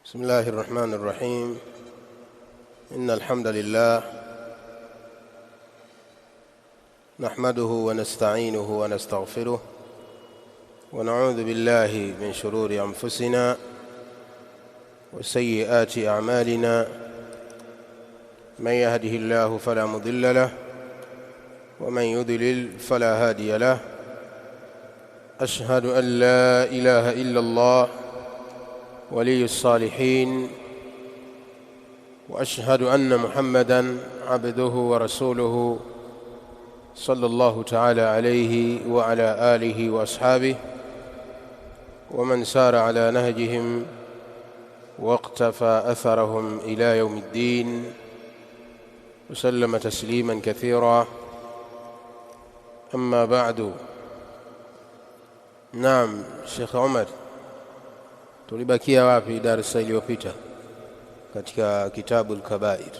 بسم الله الرحمن الرحيم. إن الحمد لله نحمده ونستعينه ونستغفره ونعوذ بالله من شرور أنفسنا وسيئات أعمالنا. من يهده الله فلا مضل له ومن يضلل فلا هادي له. أشهد أن لا إله إلا الله ولي الصالحين، وأشهد أن محمدًا عبده ورسوله صلى الله تعالى عليه وعلى آله وأصحابه ومن سار على نهجهم واقتفى أثرهم إلى يوم الدين، وسلم تسليمًا كثيرا. أما بعد. نعم Sheikh Umar, tulibakia wapi darasa iliyopita katika kitabu al-Kabair?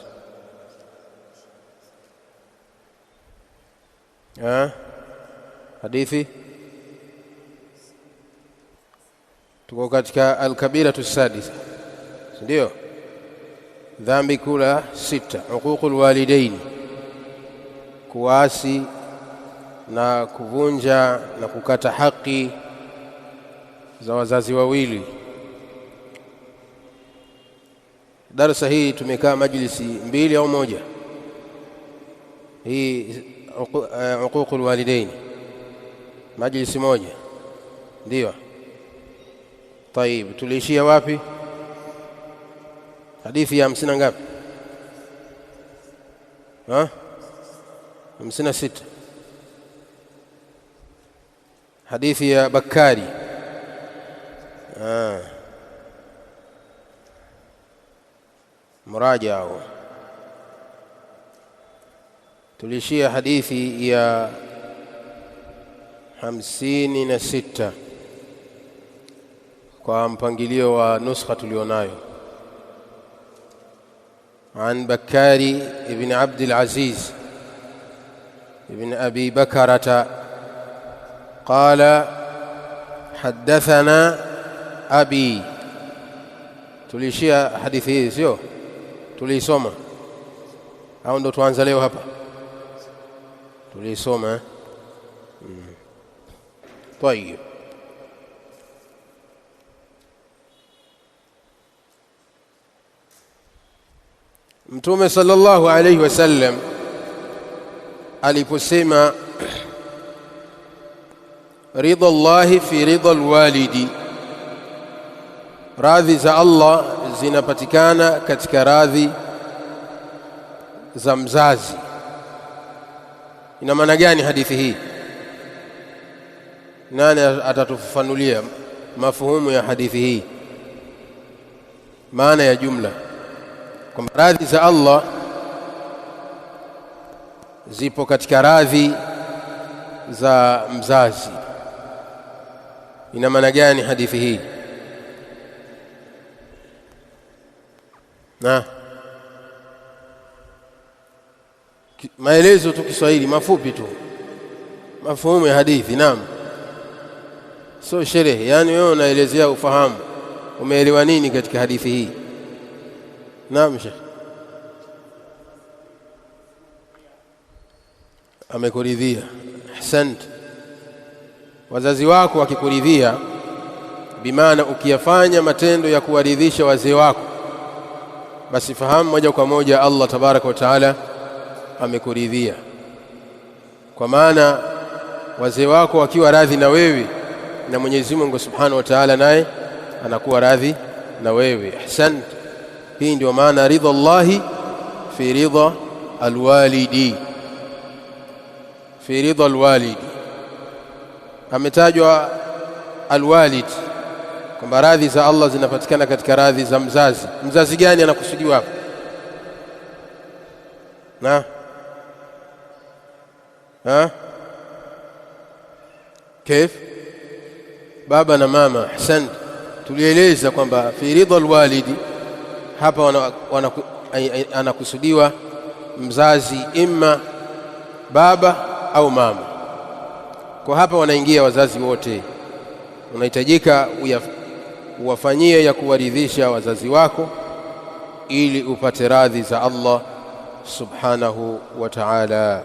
Hadithi tuko katika al-Kabiratu as-Sadisa, ndio dhambi kula 6, uququl walidain, kuasi na kuvunja na kukata haki za wazazi wawili. Darasa hii tumekaa majlisi 2 au moja, hii uququl walidain majlisi moja, ndio. Tayib, tuliishia wapi? Hadithi ya 50 ngapi? 56. hadithi ya Bakari. murajao. Tulishia hadithi ya 56 kwa mpangilio wa nuskha tulionayo. عن بكاري ابن عبد العزيز ابن أبي بكرة قال حدثنا أبي. tulishia hadithi hii, sio tuliisoma au ndo tuanze leo hapa? Tuliisoma. طيب. Mtume sallallahu alayhi wasallam aliposema ridha Allahi fi ridha alwalidi, radhi za Allah zinapatikana katika radhi za mzazi. Ina maana gani hadithi hii? Nani atatufafanulia mafuhumu ya hadithi hii, maana ya jumla, kwamba radhi za Allah zipo katika radhi za mzazi? Ina maana gani hadithi hii? Na maelezo tu Kiswahili mafupi tu, mafuhumu ya hadithi. Naam, sio sherehe, yani wewe unaelezea ufahamu, umeelewa nini katika hadithi hii. Naam Sheikh, amekuridhia. Ahsant. Wazazi wako wakikuridhia, bimaana ukiyafanya matendo ya kuwaridhisha wazee wako, basi fahamu moja kwa moja Allah tabaraka wa taala amekuridhia. Kwa maana wazee wako wakiwa radhi na wewe, na Mwenyezi Mungu subhanahu wa taala naye anakuwa radhi na wewe. Ahsant. Hii ndio maana ridha Allahi fi ridha alwalidi. Fi ridha alwalidi ametajwa alwalid, kwamba radhi za Allah zinapatikana katika radhi za mzazi. Mzazi gani anakusudiwa hapa? Kif? Baba na mama. Ahsan. Tulieleza kwamba fi ridha alwalidi hapa anakusudiwa mzazi, imma baba au mama. Kwa hapa wanaingia wazazi wote. Unahitajika uwafanyie ya kuwaridhisha wazazi wako ili upate radhi za Allah subhanahu wa ta'ala.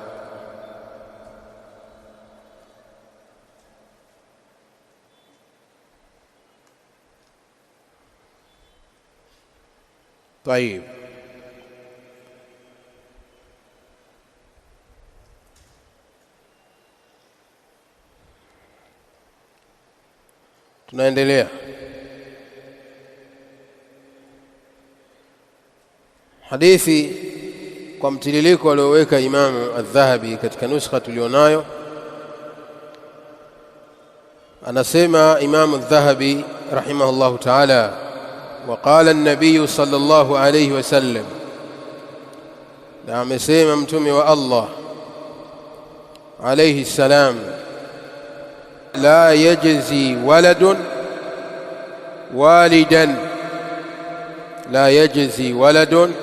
طيب, tunaendelea. Hadithi kwa mtiririko alioweka Imamu Adh-Dhahabi katika nuskha tulionayo, anasema Imamu Adh-Dhahabi rahimahullahu ta'ala: وقال النبي صلى الله عليه وسلم, na amesema mtume wa Allah alayhi salam: la yajzi waladun walidan, la yajzi waladun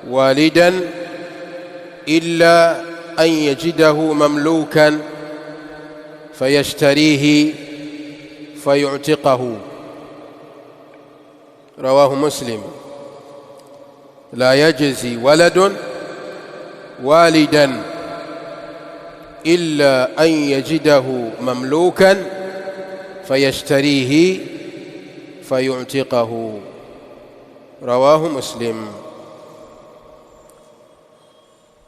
walidan illa an yajidahu mamlukan fayashtarihi fayu'tiqahu. رواه مسلم. لا يجزي ولد والدا إلا أن يجده مملوكا فيشتريه فيعتقه. رواه مسلم.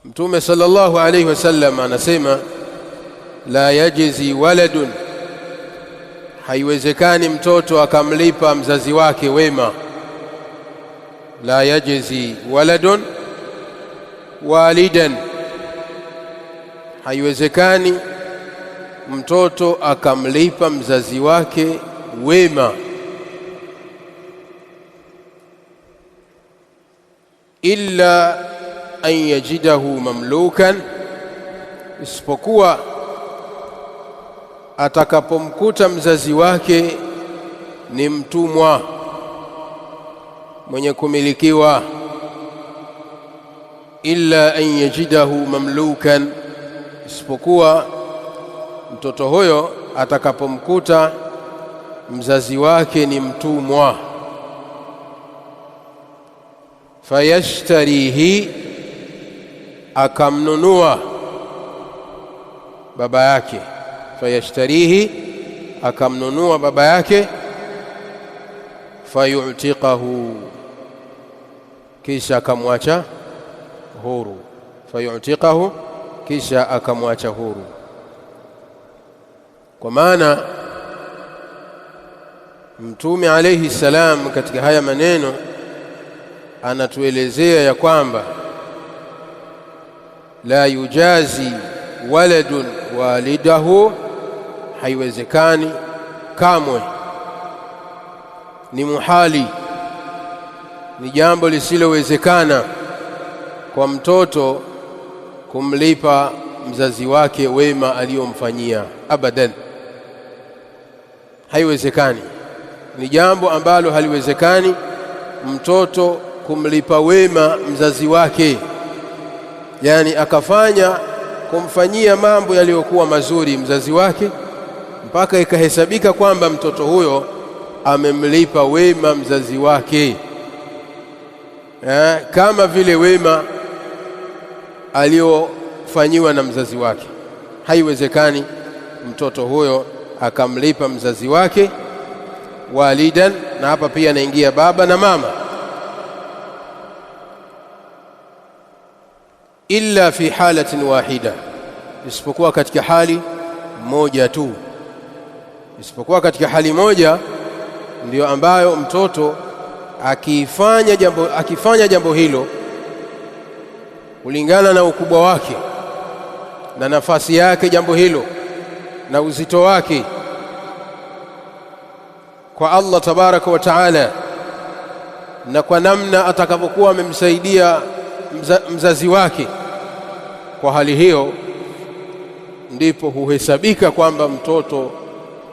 متوم صلى الله عليه وسلم anasema la yajzi waladun, haiwezekani mtoto akamlipa mzazi wake wema. La yajzi waladun walidan, haiwezekani mtoto akamlipa mzazi wake wema. Illa an yajidahu mamlukan, isipokuwa atakapomkuta mzazi wake ni mtumwa mwenye kumilikiwa. Illa an yajidahu mamlukan, isipokuwa mtoto huyo atakapomkuta mzazi wake ni mtumwa. Fayashtarihi, akamnunua baba yake. Fayashtarihi, akamnunua baba yake. Fayu'tiqahu, kisha akamwacha huru. Fayu'tiqahu, kisha akamwacha huru. Kwa maana Mtume alayhi salam katika haya maneno anatuelezea ya kwamba la yujazi waladun walidahu, haiwezekani kamwe, ni muhali, ni jambo lisilowezekana kwa mtoto kumlipa mzazi wake wema aliyomfanyia. Abadan, haiwezekani. Ni jambo ambalo haliwezekani mtoto kumlipa wema mzazi wake, yani kumfanyia mambo yaliyokuwa mazuri mzazi wake mpaka ikahesabika kwamba mtoto huyo amemlipa wema mzazi wake, kama vile wema aliofanyiwa na mzazi wake. Haiwezekani mtoto huyo akamlipa mzazi wake walidan, na hapa pia anaingia baba na mama. Illa fi halatin wahida, isipokuwa katika hali moja tu. Isipokuwa katika hali moja ndiyo ambayo mtoto akifanya jambo hilo kulingana na ukubwa wake na nafasi yake jambo hilo na uzito wake kwa Allah tabaraka wa taala, na kwa namna atakapokuwa amemsaidia mzazi wake, kwa hali hiyo ndipo huhesabika kwamba mtoto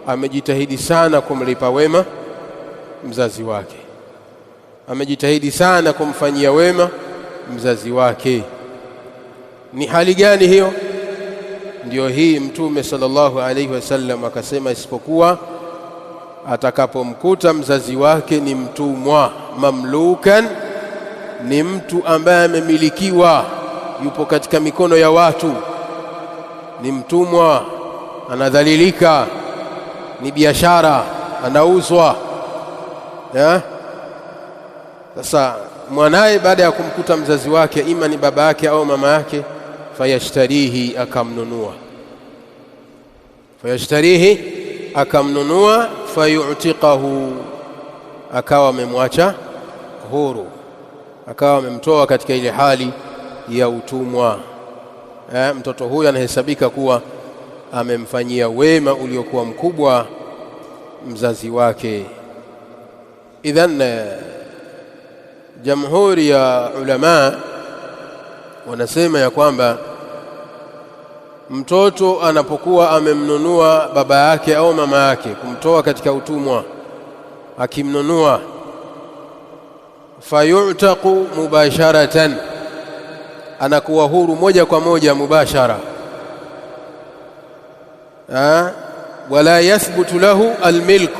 amejitahidi sana kumlipa wema mzazi wake, amejitahidi sana kumfanyia wema mzazi wake. Ni hali gani hiyo? Ndio hii Mtume sallallahu alaihi wasallam akasema, isipokuwa atakapomkuta mzazi wake ni mtumwa, mamlukan, ni mtu ambaye amemilikiwa, yupo katika mikono ya watu, ni mtumwa, anadhalilika, ni biashara, anauzwa. Sasa mwanaye baada ya kumkuta mzazi wake, ima ni baba yake au mama yake, fayashtarihi, akamnunua, fayu'tiqahu, akawa amemwacha huru, akawa amemtoa katika ile hali ya utumwa. Mtoto huyu anahesabika kuwa amemfanyia wema uliokuwa mkubwa mzazi wake. Idhan jamhuri ya ulama wanasema ya kwamba mtoto anapokuwa amemnunua baba yake au mama yake, kumtoa katika utumwa, akimnunua, fayu'taqu mubasharatan, anakuwa huru moja kwa moja, mubashara. Wala yathbutu lahu almilk,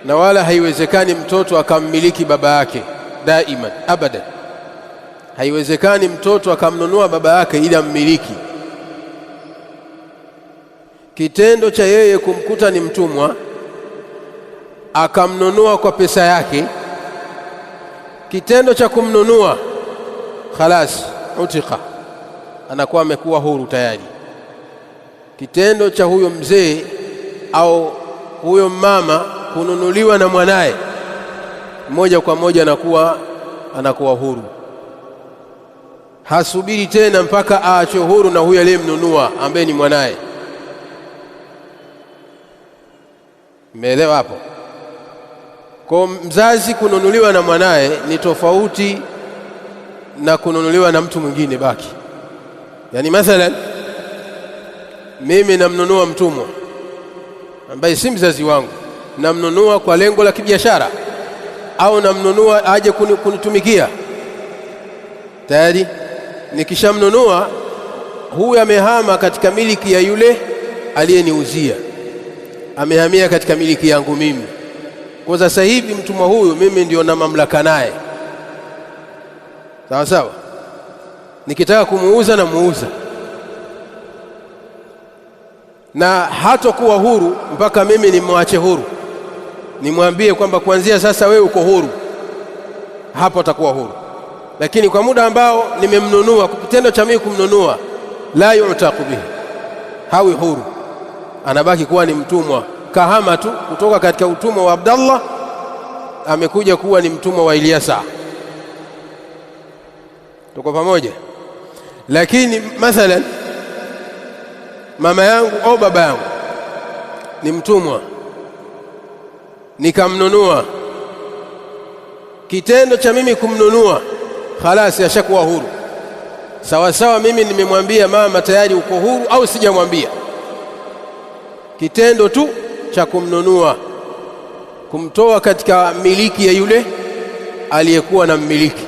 na wala haiwezekani mtoto akammiliki baba yake daiman abadan. Haiwezekani mtoto akamnunua baba yake ili ammiliki. Kitendo cha yeye kumkuta ni mtumwa akamnunua kwa pesa yake, kitendo cha kumnunua khalas utika, anakuwa amekuwa huru tayari. Kitendo cha huyo mzee au huyo mama kununuliwa na mwanaye, moja kwa moja anakuwa huru. Hasubiri tena mpaka aachwe huru na huyo aliyemnunua ambaye ni mwanaye. Umeelewa hapo? Kwa mzazi kununuliwa na mwanaye ni tofauti na kununuliwa na mtu mwingine baki. Yani mathalan mimi namnunua mtumwa ambaye si mzazi wangu, namnunua kwa lengo la kibiashara, au namnunua aje kunitumikia. Tayari nikishamnunua, huyu amehama katika miliki ya yule aliyeniuzia, amehamia katika miliki yangu mimi. Kwa sasa hivi mtumwa huyu mimi ndio na mamlaka naye, sawa sawa. Nikitaka kumuuza na muuza, na hatakuwa huru mpaka mimi nimwache huru, nimwambie kwamba kuanzia sasa wewe uko huru. Hapo atakuwa huru. Lakini kwa muda ambao nimemnunua, kwa kitendo cha mimi kumnunua, la yu'taqu bihi, hawi huru, anabaki kuwa ni mtumwa. Kahama tu kutoka katika utumwa wa Abdallah amekuja kuwa ni mtumwa wa Ilyasa. Tuko pamoja? Lakini mathalan mama yangu au baba yangu ni mtumwa, nikamnunua, kitendo cha mimi kumnunua khalas ashakuwa huru. Sawa sawa mimi nimemwambia mama tayari uko huru au sijamwambia, kitendo tu cha kumnunua, kumtoa katika miliki ya yule aliyekuwa na mmiliki,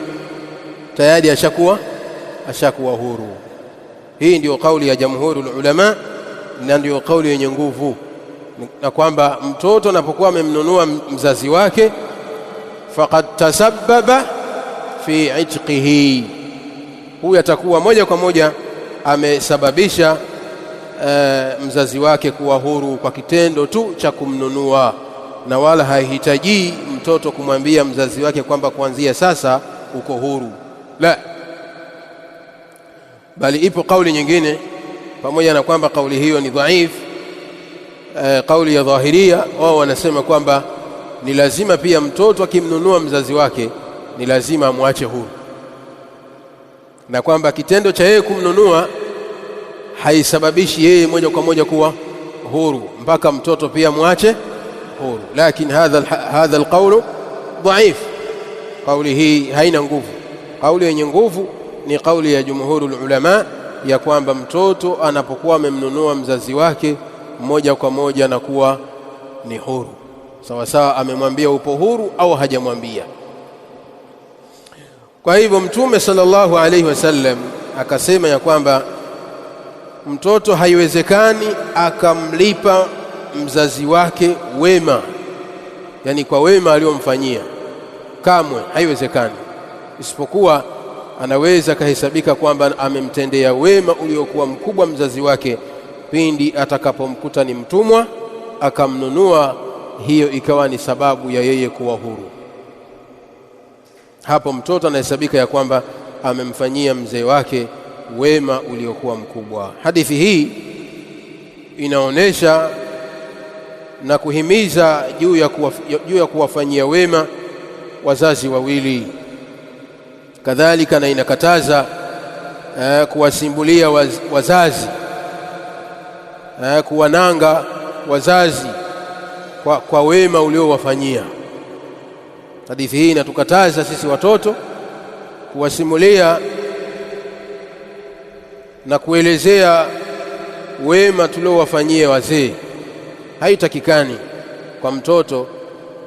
tayari ashakuwa huru. Hii ndio kauli ya jamhuri ulama, na ndio kauli yenye nguvu, na kwamba mtoto anapokuwa amemnunua mzazi wake, faqad tasabbaba fi itqihi, huyu atakuwa moja kwa moja amesababisha mzazi wake kuwa huru kwa kitendo tu cha kumnunua, na wala haihitaji mtoto kumwambia mzazi wake kwamba kuanzia sasa uko huru, la. Bali ipo kauli nyingine, pamoja na kwamba kauli hiyo ni dhaif, kauli ya Dhahiria, wao wanasema kwamba ni lazima pia mtoto akimnunua mzazi wake ni lazima amwache huru, na kwamba kitendo cha yeye kumnunua haisababishi yeye moja kwa moja kuwa huru, mpaka mtoto pia mwache huru. Lakini hadha alqawl dhaif, kauli hii haina nguvu. Kauli yenye nguvu ni kauli ya jumhurul ulama ya kwamba mtoto anapokuwa amemnunua mzazi wake moja kwa moja anakuwa ni huru, sawa sawa amemwambia upo huru au hajamwambia. Kwa hivyo Mtume sallallahu alayhi wasallam akasema ya kwamba mtoto haiwezekani akamlipa mzazi wake wema yani kwa wema aliyomfanyia, kamwe haiwezekani, isipokuwa anaweza kahesabika kwamba amemtendea wema uliokuwa mkubwa mzazi wake pindi atakapomkuta ni mtumwa akamnunua, hiyo ikawa ni sababu ya yeye kuwa huru. Hapo mtoto anahesabika ya kwamba amemfanyia mzee wake wema uliokuwa mkubwa. Hadithi hii inaonesha na kuhimiza juu ya kuwafanyia wema wazazi wawili. Kadhalika na inakataza kuwasimbulia wazazi, kuwananga wazazi kwa wema uliowafanyia. Hadithi hii inatukataza sisi watoto kuwasimulia na kuelezea wema tuliowafanyia wazee. Haitakikani kwa mtoto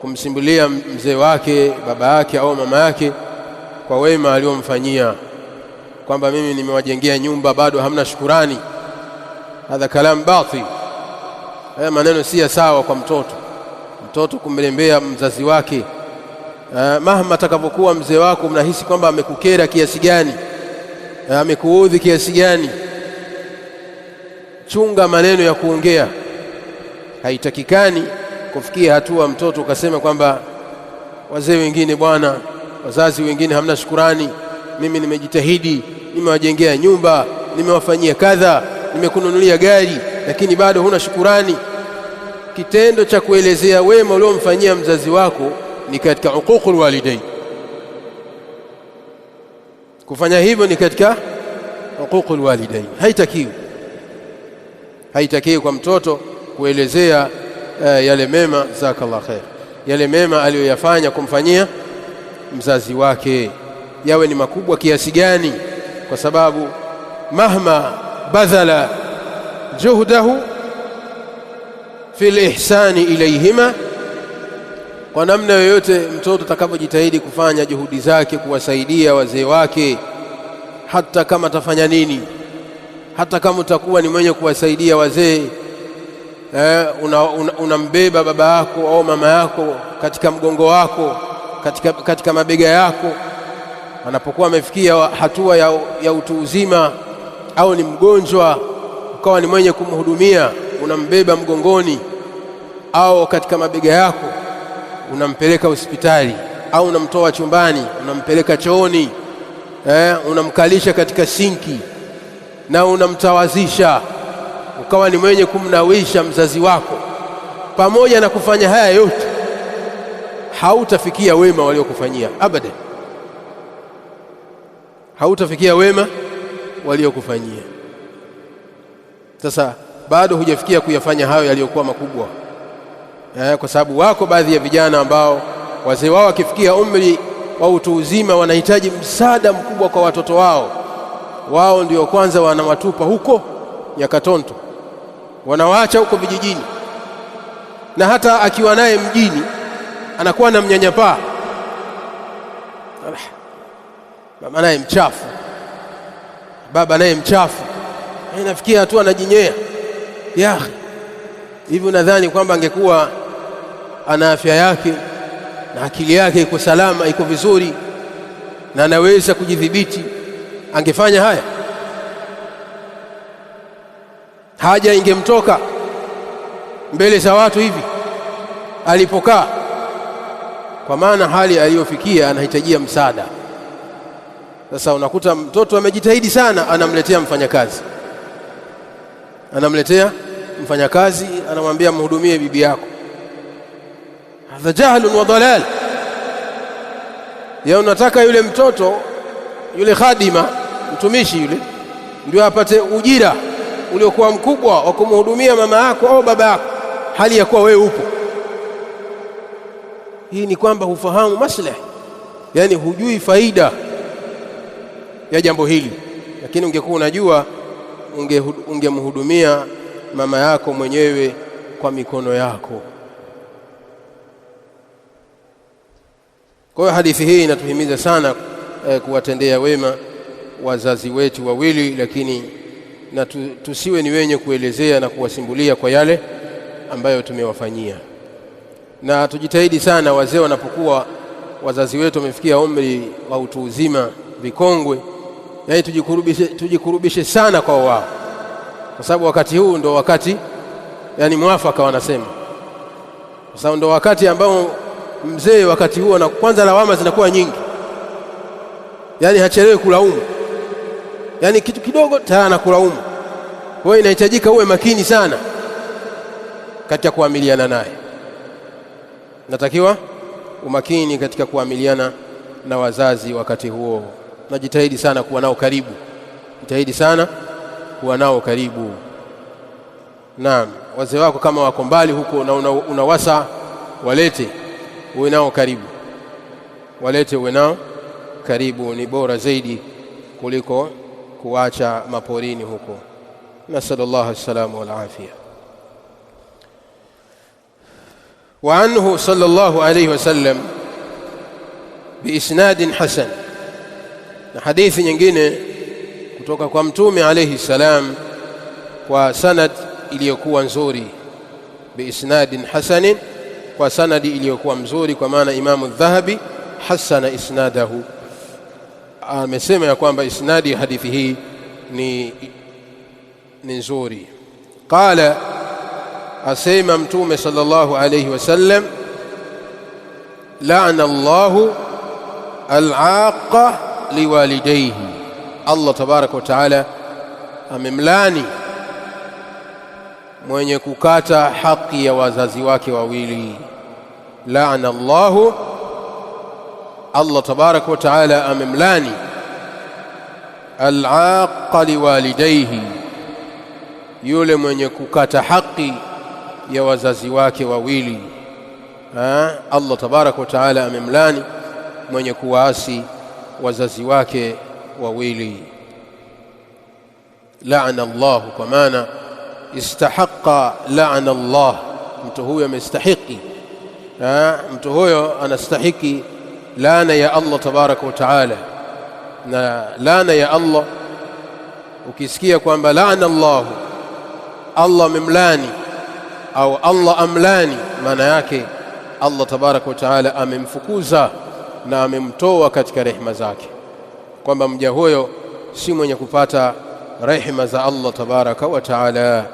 kumsimbulia mzee wake, baba yake au mama yake kwa wema aliomfanyia, kwamba mimi nimewajengea nyumba bado hamna shukurani. Hadha kalam batil. Haya maneno si sawa kwa mtoto kumlembea mzazi wake. Mahama atakapokuwa mzee wako mnahisi kwamba amekukera kiasi gani, amekuudhi kiasi gani, chunga maneno ya kuongea. Haitakikani kufikia hatua mtoto ukasema kwamba wazee wengine bwana, wazazi wengine hamna shukurani, mimi nimejitahidi, nimewajengea nyumba, nimewafanyia kadha, nimekununulia gari, lakini bado huna shukurani. Kitendo cha kuelezea wema uliomfanyia mzazi wako ni katika huququl walidain. Kufanya hivyo ni katika huququl walidain. Haitakiwi kwa mtoto kuelezea yale mema, jazakallahu khair, yale mema aliyoyafanya kumfanyia mzazi wake, yawe ni makubwa kiasi gani, kwa sababu mahma badhala juhdahu fil ihsani ilayhima, kwa namna yoyote mtoto atakapojitahidi kufanya juhudi zake kuwasaidia wazee wake, hata kama atafanya nini, hata kama utakuwa ni mwenye kuwasaidia wazee, unambeba baba yako au mama yako katika mgongo wako, katika mabega yako, anapokuwa amefikia hatua ya utu uzima au ni mgonjwa, ukawa ni mwenye kumhudumia, unambeba mgongoni au katika mabega yako, unampeleka hospitali au unamtoa chumbani unampeleka chooni, unamkalisha katika sinki na unamtawazisha, ukawa ni mwenye kumnawisha mzazi wako. Pamoja na kufanya haya yote, hautafikia wema waliokufanyia abadan, hautafikia wema waliokufanyia. Sasa bado hujafikia kuyafanya hayo yaliyokuwa makubwa, kwa sababu wako baadhi ya vijana ambao wazee wao wakifikia umri wa utu uzima wanahitaji msaada mkubwa kwa watoto wao ndio kwanza wanawatupa huko Nyakatonto, wanawaacha huko vijijini, na hata akiwa naye mjini anakuwa na mnyanyapaa, mama naye mchafu, baba naye mchafu, nafikia hatua anajinyea. Hivi unadhani kwamba angekuwa ana afya yake na akili yake iko salama, iko vizuri na anaweza kujidhibiti, angefanya haya? Haja ingemtoka mbele za watu hivi alipokaa? Kwa maana hali aliyofikia anahitajia msaada. Sasa unakuta mtoto amejitahidi sana, anamletea mfanyakazi, anamwambia mhudumie bibi yako. Hadha jahlun wa dalal. Ya unataka yule mtoto, yule khadima, mtumishi yule, ndio apate ujira uliokuwa mkubwa wa kumhudumia mama yako au baba yako, hali ya kuwa wewe upo. Hii ni kwamba hufahamu maslahi, yani hujui faida ya jambo hili. Lakini ungekuwa unajua, ungemhudumia mama yako mwenyewe kwa mikono yako. Kwa hiyo hadithi hii inatuhimiza sana kuwatendea wema wazazi wetu wawili, lakini na tusiwe ni wenye kuelezea na kuwasimbulia kwa yale ambayo tumewafanyia. Na tujitahidi sana wazee wanapokuwa wazazi wetu wamefikia umri wa utu uzima, vikongwe, yani tujikurubishe sana kwa wao, kwa sababu wakati huu ndo wakati yani mwafaka wanasema, kwa sababu ndo wakati ambao mzee wakati huo na kwanza lawama zinakuwa nyingi, yani hachelewi kulaumu, yani kitu kidogo tayari anakulaumu. Kwa hiyo inahitajika uwe makini sana katika kuamiliana naye. Natakiwa umakini katika kuamiliana na wazazi wakati huo. Najitahidi sana kuwa nao karibu, jitahidi sana kuwa nao karibu. Naam, wazee wako kama wako mbali huko na unawasa, walete uwe nao karibu, walete uwe nao karibu, ni bora zaidi kuliko kuacha maporini huko. Nasallallahu as-salamu wal afia. وعنه صلى الله عليه وسلم بإسناد حسن. حديث nyingine kutoka kwa mtume alayhi salam kwa sanad iliyokuwa nzuri, biisnadin hasanin, kwa sanadi iliyokuwa mzuri, kwa maana Imam Adh-Dhahabi hasana isnadahu, amesema ya kwamba isnadi hadithi hii ni nzuri. Qala, asema mtume sallallahu alayhi wasallam, la'ana Allahu al-'aqqa liwalidayhi, Allah tabaraka wa taala amemlani mwenye kukata haki ya wazazi wake wawili. La'ana Allahu, Allah tabaraka wa taala amemlani al-'aqqa liwalidayhi, yule mwenye kukata haki ya wazazi wake wawili. Allah tabaraka wa taala amemlani mwenye kuwaasi wazazi wake wawili. La'ana Allah, kwa maana istahaqqa la'ana Allah, mtu huyo amestahiki, mtu huyo anastahiki laana ya Allah tabaraka wa taala. Na laana ya Allah, ukisikia kwamba la'ana Allah, Allah amemlani au Allah amlani, maana yake Allah tabaraka wa taala amemfukuza na amemtoa katika rehema zake, kwamba mja huyo si mwenye kupata rehema za Allah tabaraka wa taala.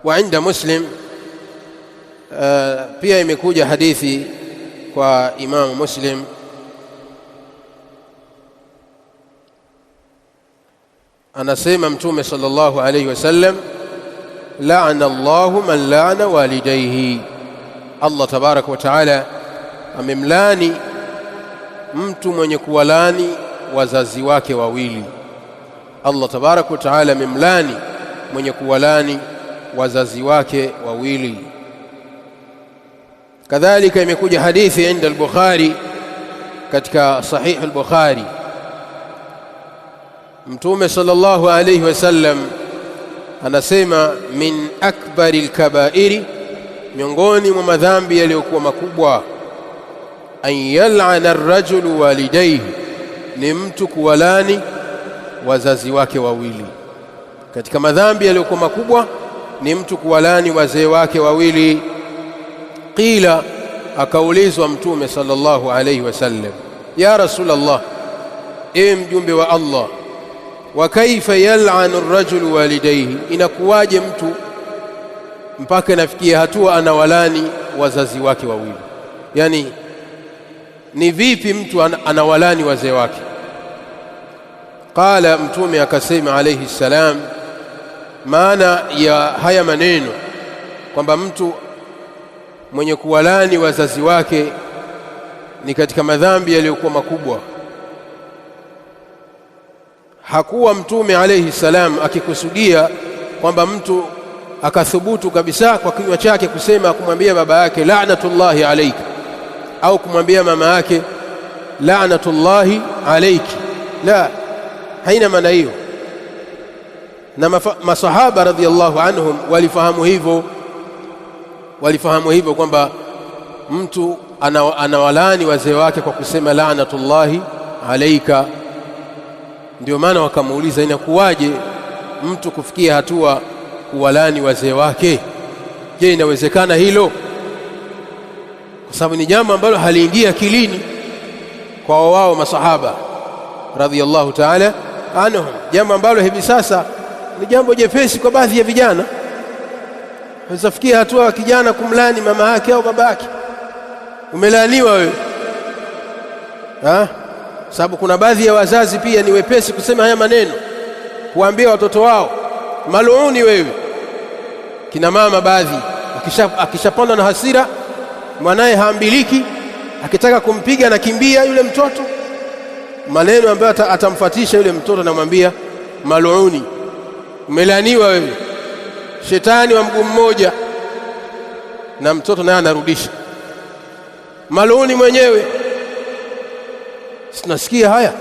Wa inda Muslim, pia imekuja hadithi kwa Imam Muslim, anasema mtume sallallahu alayhi wasallam, la'ana Allahu man la'ana walidayhi, Allah tabaraka wa taala amemlani mtu mwenye kuwalani wazazi wake wawili. Allah tabaraka wa taala amemlani mwenye kuwalani wazazi wake wawili. Kadhalika imekuja hadithi inda al-Bukhari, katika sahih al-Bukhari, mtume sallallahu alayhi wasallam anasema, min akbari al-kaba'iri, miongoni mwa madhambi yaliyokuwa makubwa, an yal'ana ar-rajulu walidayhi, ni mtu kuwalani wazazi wake wawili. Katika madhambi yaliyokuwa makubwa ni mtu kuwalani wazee wake wawili. Qila, akaulizwa mtume sallallahu alayhi wasallam, ya Rasulullah, ewe mjumbe wa Allah, wa kaifa yal'anu ar-rajulu walidayhi, inakuwaje mtu mpaka nafikia hatua anawalani wazazi wake wawili? Yani ni vipi mtu anawalani wazee wake? Qala, mtume akasema alayhi salam, maana ya haya maneno kwamba mtu mwenye kuwalani wazazi wake ni katika madhambi yaliyokuwa makubwa, hakuwa mtume alayhi salam akikusudia kwamba mtu akathubutu kabisa kwa kinywa chake kusema, kumwambia baba yake la'natullahi alayka, au kumwambia mama yake la'natullahi alayki. La, haina maana hiyo. Na masahaba radhiyallahu anhum walifahamu hivyo kwamba mtu anawalani wazee wake kwa kusema la'natullahi alayka. Ndio maana wakamuuliza, inakuwaje mtu kufikia hatua kuwalani wazee wake? Je, inawezekana hilo? kwa sababu ni jambo ambalo haliingia akilini kwa wao masahaba radhiyallahu ta'ala anhum, jambo ambalo hivi sasa ni jambo jepesi kwa baadhi ya vijana. Unafikia hatua wa kijana kumlani mama yake au baba yake, umelaaniwa wewe. Sababu kuna baadhi ya wazazi pia ni wepesi kusema haya maneno, kuambia watoto wao maluuni wewe. Kina mama baadhi akishapanda na hasira, mwanae haambiliki, akitaka kumpiga anakimbia yule mtoto, maneno ambayo atamfuatisha yule mtoto, namwambia maluuni, umelaaniwa wewe, shetani wa mguu mmoja. Na mtoto naye anarudisha maluuni mwenyewe. Sinasikia haya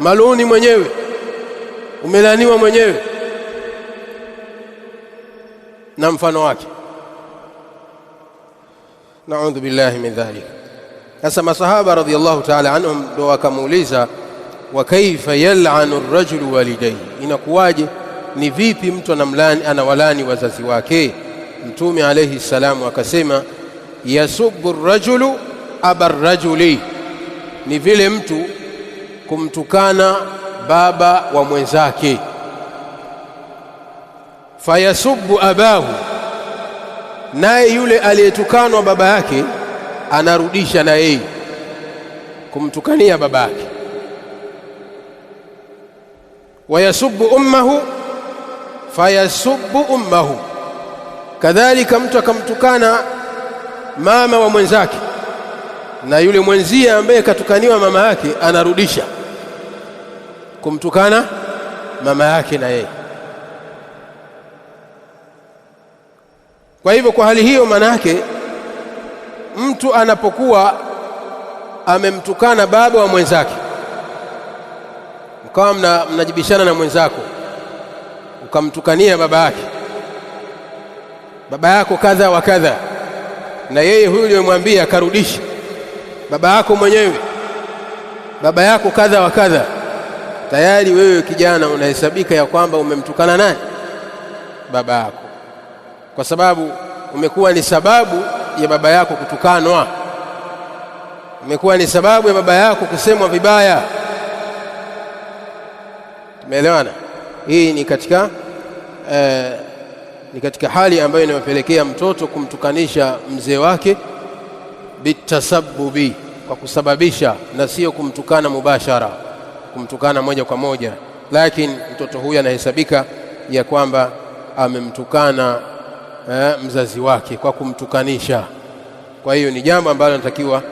maluuni mwenyewe, umelaaniwa mwenyewe, na mfano wake. Naudhu billahi min dhalik. Sasa masahaba radhiyallahu ta'ala anhum ndio wakamuuliza, wa kaifa yal'anu ar-rajulu walidayhi, inakuwaje, ni vipi mtu anawalani wazazi wake? Mtume alayhi salamu akasema, yasubbu ar-rajulu aba ar-rajuli, ni vile mtu kumtukana baba wa mwenzake. Fayasubbu abahu, naye yule aliyetukanwa baba yake anarudisha na yeye kumtukania baba yake. Wayasubbu ummahu fayasubbu ummahu, kadhalika mtu akamtukana mama wa mwenzake, na yule mwenzie ambaye katukaniwa mama yake anarudisha kumtukana mama yake na yeye. Kwa hivyo kwa hali hiyo, manake mtu anapokuwa amemtukana baba wa mwenzake, mkawa mnajibishana na mwenzako, ukamtukania baba yako kadha wa kadha, na yeye huyu aliyemwambia akarudisha baba yako mwenyewe, baba yako kadha wa kadha, tayari wewe kijana unahesabika ya kwamba umemtukana naye baba yako, kwa sababu umekuwa ni sababu ya baba yako kutukanwa, umekuwa ni sababu ya baba yako kusemwa vibaya. Tumeelewana? Hii ni katika hali ambayo inapelekea mtoto kumtukanisha mzee wake bitasabbubi, kwa kusababisha, na sio kumtukana mubashara, kumtukana moja kwa moja, lakini mtoto huyu anahesabika ya kwamba amemtukana mzazi wake kwa kumtukanisha. Kwa hiyo ni jambo ambalo natakiwa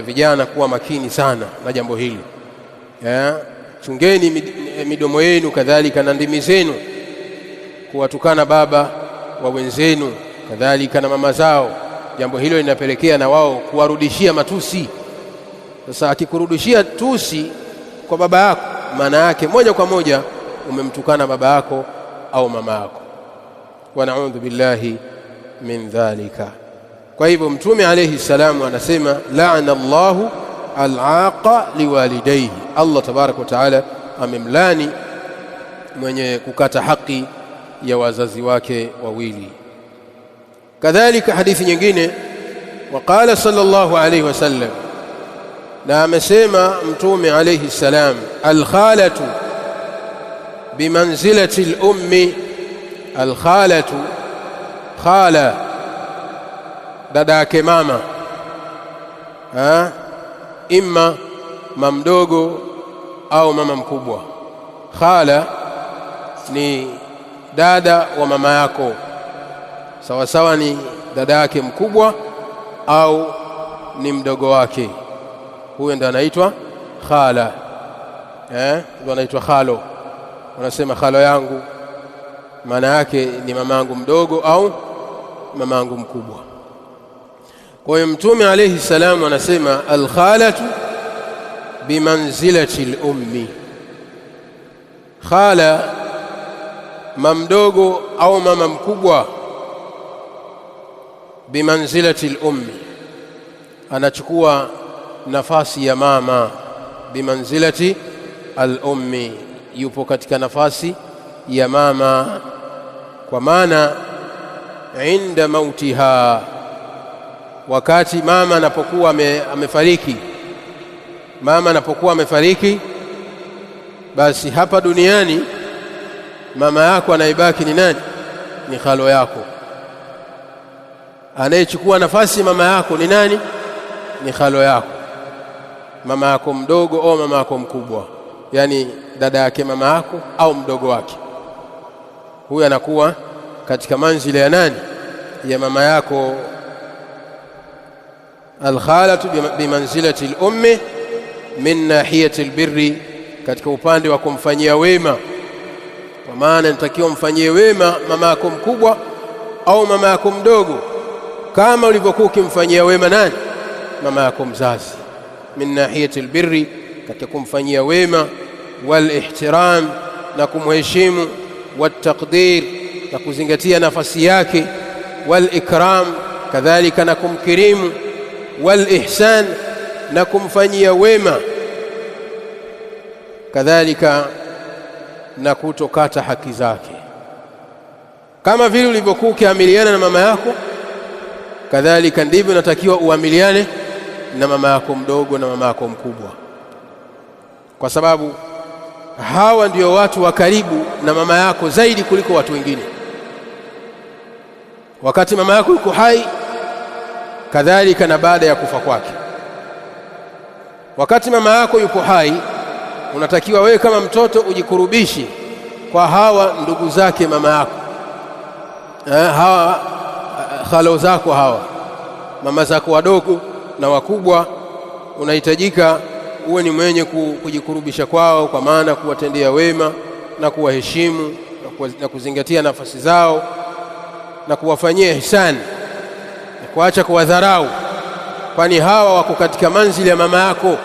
vijana kuwa makini sana na jambo hili. Chungeni midomo yenu kadhalika na ndimi zenu kuwatukana baba wa wenzenu kadhalika na mama zao. Jambo hilo linapelekea na wao kuwarudishia matusi. Sasa akikurudishia tusi kwa baba yako, maana yake moja kwa moja umemtukana baba yako au mama yako, wa na'udhu billahi min dhalika. Kwa hivyo Mtume alayhi salamu anasema, la'ana Allahu al-aqa liwalidayhi, Allah tabaraka wa taala amemlani mwenye kukata haki ya wazazi wake wawili. Kadhalika hadithi nyingine, waqala sallallahu alayhi wasallam, na amesema Mtume alayhi salam, al-khalatu bimanzilati al-ummi. Al-khalatu, khala dada yake mama, imma mamdogo au mama mkubwa. Khala ni dada wa mama yako, sawa sawa ni dada yake mkubwa au ni mdogo wake, huyo ndo anaitwa khala. Ndo anaitwa khalo. Unasema khalo yangu, maana yake ni mamangu mdogo au mamangu mkubwa. Kwa hiyo Mtume alayhi salamu anasema, al-khalatu bimanzilati al-ummi. Khala, mamdogo au mama mkubwa, bimanzilati al-ummi, anachukua nafasi ya mama. Bimanzilati al-ummi, yupo katika nafasi ya mama, kwa maana inda mautiha, wakati mama anapokuwa amefariki. Mama anapokuwa amefariki, basi hapa duniani mama yako anaibaki ni nani? Ni khalo yako. Anayechukua nafasi mama yako ni nani? Ni khalo yako, mama yako mdogo au mama yako mkubwa, yani dada yake mama yako au mdogo wake. Huyu anakuwa katika manzila ya nani? Ya mama yako. Alkhalatu bimanzilati al-ummi min nahiyati albirri, katika upande wa kumfanyia wema. Kwa maana nitakiwa mfanyie wema mama yako mkubwa au mama yako mdogo kama ulivyokuwa ukimfanyia wema nani? Mama yako mzazi. Min nahiyati albirri, katika kumfanyia wema, wal ihtiram, na kumheshimu, wat taqdir, na kuzingatia nafasi yake, wal ikram, kadhalika na kumkirimu, wal ihsan, na kumfanyia wema, kadhalika na kutokata haki zake. Kama vile ulivyokuwa ukiamiliana na mama yako, kadhalika ndivyo natakiwa uamiliane na mama yako mdogo na mama yako mkubwa, kwa sababu hawa ndio watu wa karibu na mama yako zaidi kuliko watu wengine. Wakati mama yako yuko hai, kadhalika na baada ya kufa kwake. Wakati mama yako yuko hai, unatakiwa wewe kama mtoto ujikurubishe kwa hawa ndugu zake mama yako, hawa khalo zako, hawa mama zako wadogo na wakubwa. Unahitajika uwe ni mwenye kujikurubisha kwao, kwa maana kuwatendea wema na kuwaheshimu na kuzingatia nafasi zao na kuwafanyia ihsani na kuacha kuwadharau, kwani hawa wako katika manzila ya mama yako.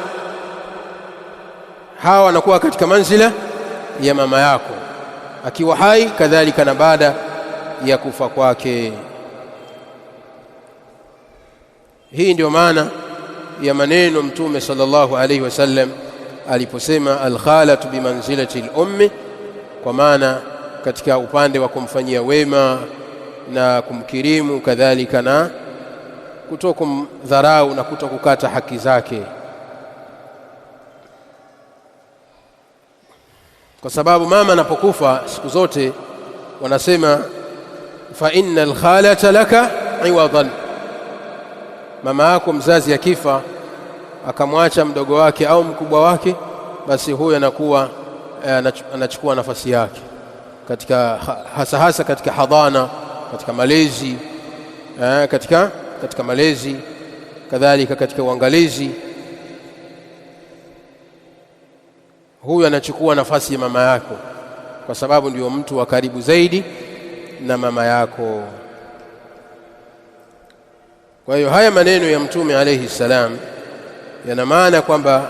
Hawa wanakuwa katika manzila ya mama yako akiwa hai, kadhalika na baada ya kufa kwake. Hii ndio maana ya maneno Mtume sallallahu alayhi wasallam aliposema alkhalatu bimanzilati al-ummi, kwa maana katika upande wa kumfanyia wema na kumkirimu, kadhalika na kutokumdharau na kutokukata haki zake, kwa sababu mama anapokufa siku zote wanasema fa innal khalata laka iwadan. Mama yako mzazi akifa akamwacha mdogo wake au mkubwa wake, basi huyo anakuwa anachukua nafasi yake katika hasa katika hadhana, katika malezi, katika malezi, kadhalika katika uangalizi. Huyu anachukua nafasi ya mama yako, kwa sababu ndio mtu wa karibu zaidi na mama yako. Kwa hiyo haya maneno ya Mtume alayhi salam yana maana kwamba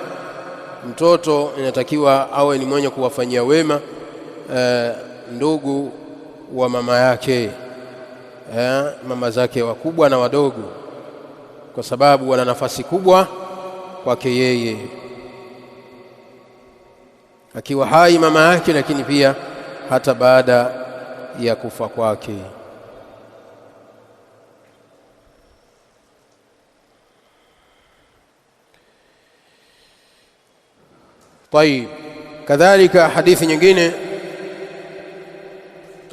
mtoto inatakiwa awe ni mwenye kuwafanyia wema ndugu wa mama yake, mama zake wakubwa na wadogo, kwa sababu wana nafasi kubwa kwake yeye akiwa hai mama yake, lakini pia hata baada ya kufa kwake. طيب, kadhalika hadithi nyingine,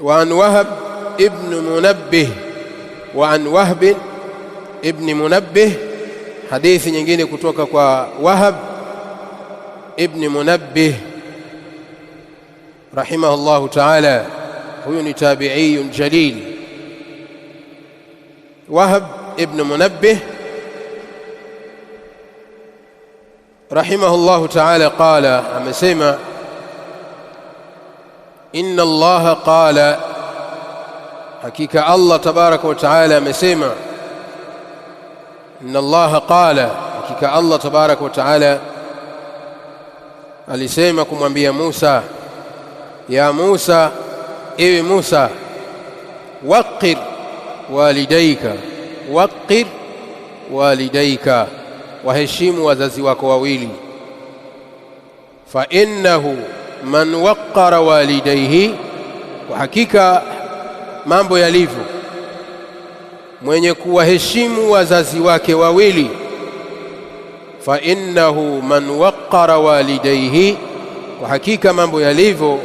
wa an Wahab ibn Munabbih, wa an Wahb ibn Munabbih, hadithi nyingine kutoka kwa Wahab ibn Munabbih rahimahullahu ta'ala. Huyu ni tabi'iyun jalil. Wahab ibn Munabbih rahimahullahu ta'ala qala, amesema inna Allah qala, hakika Allah tabaraka wa ta'ala amesema. Inna Allah qala, hakika Allah tabaraka wa ta'ala alisema kumwambia Musa, ya Musa, ewe Musa, waqir walidayka, waqir walidayka, waheshimu wazazi wako wawili. Fa innahu man waqqara walidayhi, kwa hakika mambo yalivyo, mwenye kuwaheshimu wazazi wake wawili, fa innahu man waqqara walidayhi, kwa hakika mambo yalivyo,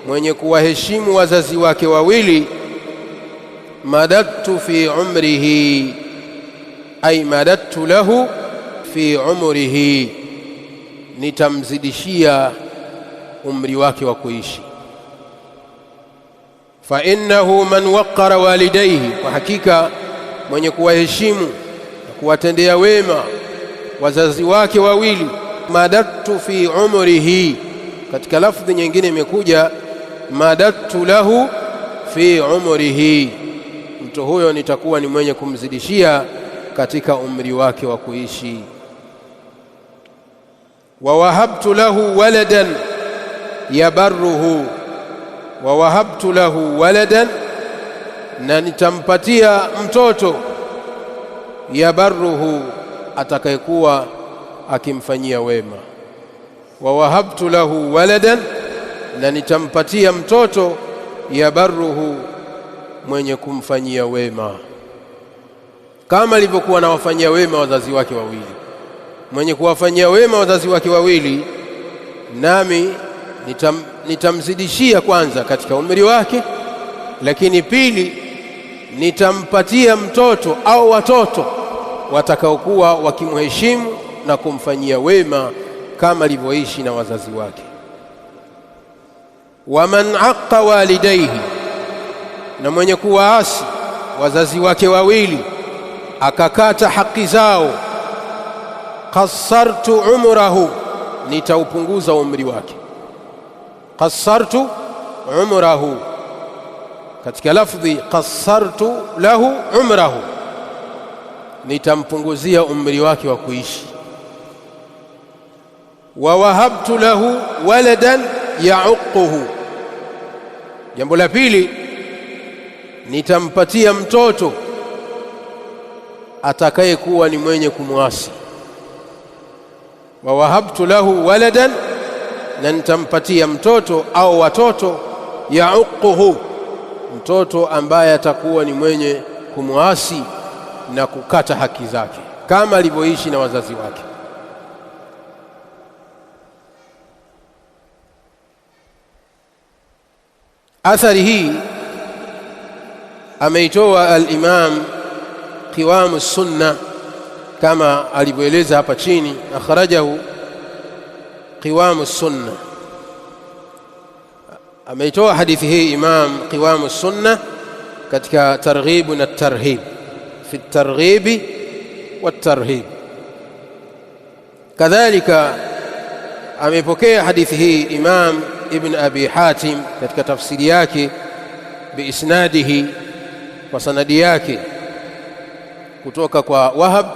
mwenye kuwaheshimu wazazi wake wawili, madadtu fi umrihi, ay madadtu lahu fi umrihi, nitamzidishia umri wake wa kuishi. Fa innahu man waqqara walidayhi, kwa hakika mwenye kuwaheshimu na kuwatendea wema wazazi wake wawili, madadtu fi umrihi, katika lafdhi nyingine imekuja madadtu lahu fi umrihi, mtu huyo nitakuwa ni mwenye kumzidishia katika umri wake wa kuishi. Wa wahabtu lahu waladan yabarruhu, wa wahabtu lahu waladan, na nitampatia mtoto, yabarruhu, atakayekuwa akimfanyia wema. Wa wahabtu lahu waladan, na nitampatia mtoto, yabarruhu, mwenye kumfanyia wema, kama alivyokuwa anawafanyia wema wazazi wake wawili. Mwenye kuwafanyia wema wazazi wake wawili, nami nitamzidishia kwanza katika umri wake, lakini pili nitampatia mtoto au watoto watakaokuwa wakimheshimu na kumfanyia wema kama alivyoishi na wazazi wake. Waman aqqa walidayhi, na mwenye kuwaasi wazazi wake wawili akakata haki zao, qassartu umrahu, nitaupunguza umri wake. Qassartu umrahu, katika lafdhi qassartu lahu umrahu, nitampunguzia umri wake wa kuishi. Wa wahabtu lahu waladan ya'uquhu, jambo la pili nitampatia mtoto atakayekuwa ni mwenye kumwasi. Wa wahabtu lahu waladan, na nitampatia mtoto au watoto, ya'uquhu, mtoto ambaye atakuwa ni mwenye kumwasi na kukata haki zake kama alivyoishi na wazazi wake. Athari hii ameitoa al-Imam Qiwam as-Sunnah kama alivyoeleza hapa chini, akhrajahu Qiwam as-Sunnah. Ameitoa hadithi hii Imam Qiwam as-Sunnah katika Targhib na Tarhib, fi at-Targhib wat-Tarhib. Kadhalika amepokea hadithi hii Imam Ibn Abi Hatim katika tafsiri yake biisnadihi, kwa sanadi yake, kutoka kwa Wahab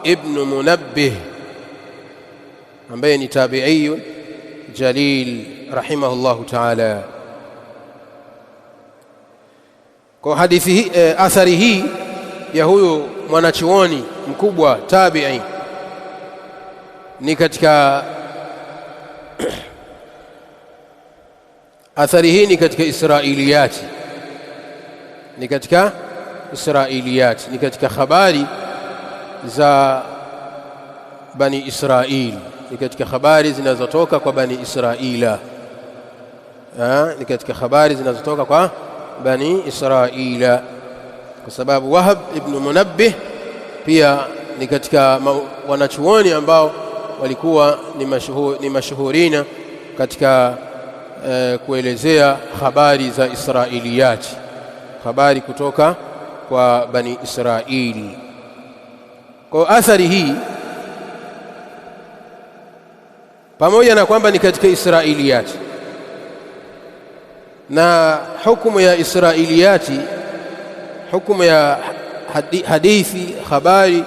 ibn Munabbih ambaye ni tabi'i jalil rahimahullahu ta'ala. Kwa hadithi hii, athari hii ya huyu mwanachuoni mkubwa tabi'i ni katika athari hii ni katika Israiliyati, ni katika Israiliyati, ni katika habari za Bani Israil, ni katika habari zinazotoka kwa Bani Israila, ni katika habari zinazotoka kwa Bani Israila, kwa sababu Wahab ibn Munabbih pia ni katika wanachuoni ambao walikuwa ni mashuhurina katika kuelezea habari za Israiliyati, habari kutoka kwa Bani Israili. Kwa athari hii, pamoja na kwamba ni katika Israiliyati, na hukumu ya Israiliyati, hukumu ya hadithi, habari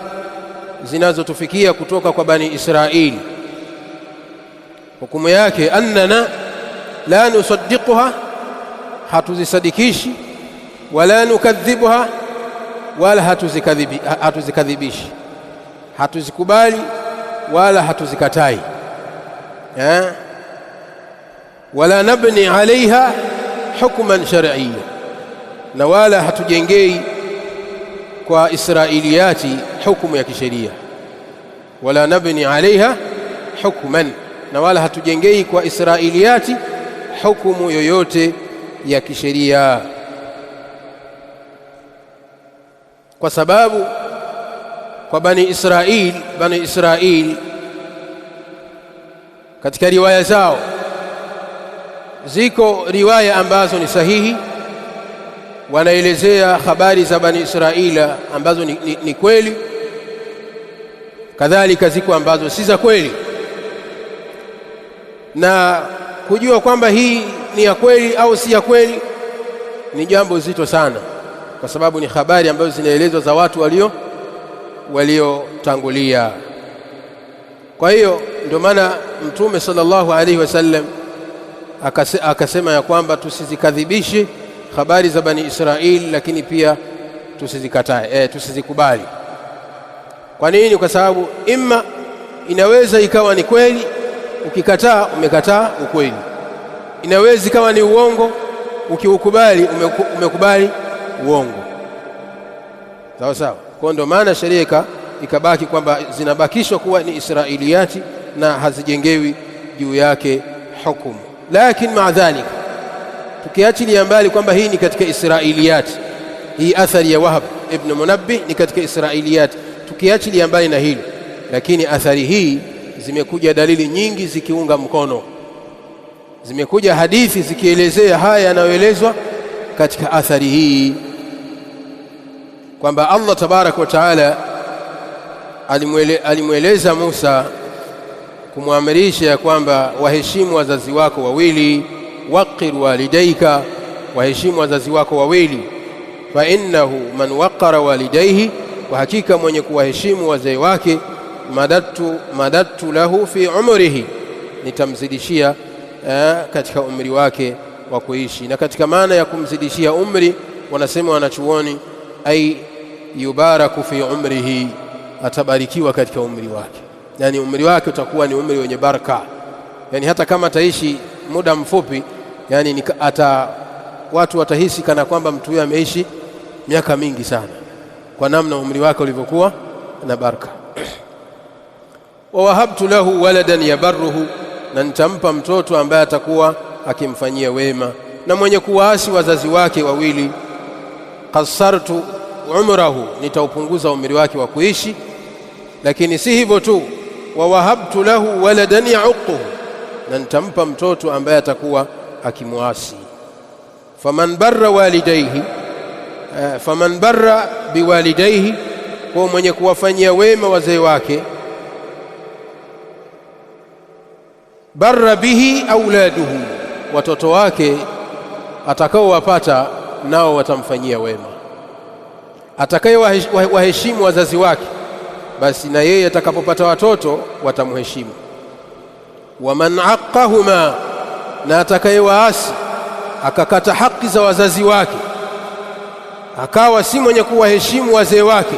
zinazotufikia kutoka kwa Bani Israili, hukumu yake annana la nusaddiquha, hatuzisadikishi, wala nukadhibuha, wala hatuzikadhibishi, hatuzikubali wala hatuzikatai, wala nabni alaiha hukman shar'iyya, na wala hatujengei kwa israiliyati hukumu ya kisheria, wala nabni alaiha hukman, na wala hatujengei kwa israiliyati hukumu yoyote ya kisheria, kwa sababu kwa Bani Israil katika riwaya zao ziko riwaya ambazo ni sahihi, wanaelezea habari za Bani Israila ambazo ni kweli, kadhalika ziko ambazo si za kweli, na kujua kwamba hii ni ya kweli au si ya kweli ni jambo zito sana, kwa sababu ni habari ambazo zinaelezwa za watu waliotangulia. Kwa hiyo ndio maana Mtume sallallahu alaihi wasallam akasema ya kwamba tusizikadhibishe habari za Bani Israili, lakini pia tusizikatae, tusizikubali. Kwa nini? Kwa sababu imma inaweza ikawa ni kweli, ukikataa umekataa ukweli. Inaweza ikawa ni uongo, ukiukubali umekubali uongo. Sawa sawa. Kwa ndio maana sheria ikabaki kwamba zinabakishwa kuwa ni israiliyati na hazijengewi juu yake hukumu. Lakini maa dhalika, tukiachilia mbali kwamba hii ni katika israiliyati, hii athari ya Wahab ibn Munabbih ni katika israiliyati, tukiachilia mbali na hili, lakini athari hii zimekuja dalili nyingi zikiunga mkono, zimekuja hadithi zikielezea haya yanayoelezwa katika athari hii, kwamba Allah tabaraka wa taala alimweleza Musa kumwamrisha ya kwamba waheshimu wazazi wako wawili, waqir walidaika, waheshimu wazazi wako wawili, fa innahu man waqara walidayhi, kwa hakika mwenye kuwaheshimu wazee wake, madattu lahu fi umrihi, nitamzidishia katika umri wake wa kuishi. Na katika maana ya kumzidishia umri wanasema wanachuoni, ai yubaraku fi umrihi, atabarikiwa katika umri wake, yani umri wake utakuwa ni umri wenye baraka. Yani hata kama ataishi muda mfupi, yani watu watahisi kana kwamba mtu huyo ameishi miaka mingi sana, kwa namna umri wake ulivyokuwa na baraka. Wa wahabtu lahu waladan yabarruhu, na nitampa mtoto ambaye atakuwa akimfanyia wema. Na mwenye kuwaasi wazazi wake wawili, qassartu umrahu, nitaupunguza umri wake wa kuishi. Lakini si hivyo tu, wa wahabtu lahu waladan yauquhu, na nitampa mtoto ambaye atakuwa akimwasi. Faman barra biwalidayhi, kwa mwenye kuwafanyia wema wazee wake, barra bihi auladuhu, watoto wake atakaowapata nao watamfanyia wema. Atakayewaheshimu wazazi wake, basi na yeye atakapopata watoto watamheshimu. Waman aqahuma, na atakayewaasi akakata haki za wazazi wake, akawa si mwenye kuwaheshimu wazee wake,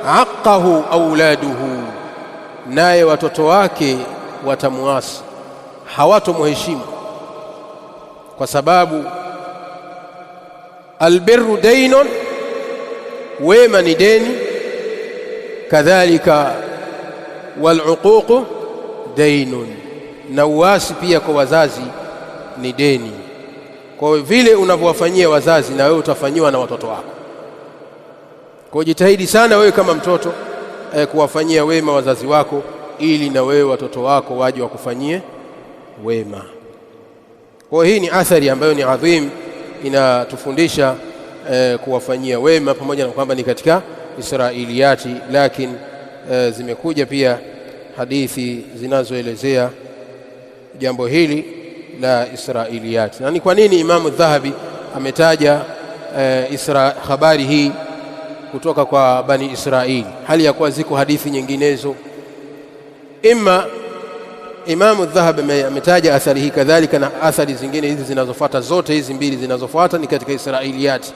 aqahu auladuhu, naye watoto wake watamuasi, hawatomheshimu. Kwa sababu albirru dainun, wema ni deni, kadhalika waluququ dainun, na uasi pia kwa wazazi ni deni. Kwa vile unavyowafanyia wazazi, na wewe utafanyiwa na watoto wako. Kwa jitahidi sana wewe kama mtoto kuwafanyia wema wazazi wako, ili na wewe watoto wako waje wakufanyie wema. Kwa hii ni athari ambayo ni adhim, inatufundisha kuwafanyia wema, pamoja na kwamba ni katika israiliyati, lakini zimekuja pia hadithi zinazoelezea jambo hili la israiliyati. Na ni kwa nini Imamu Dhahabi ametaja habari hii kutoka kwa Bani Israili, hali ya kuwa ziko hadithi nyinginezo? Imma Imamu Dhahabi ametaja athari hii, kadhalika na athari zingine hizi zinazofuata, zote hizi mbili zinazofuata ni katika israiliyati,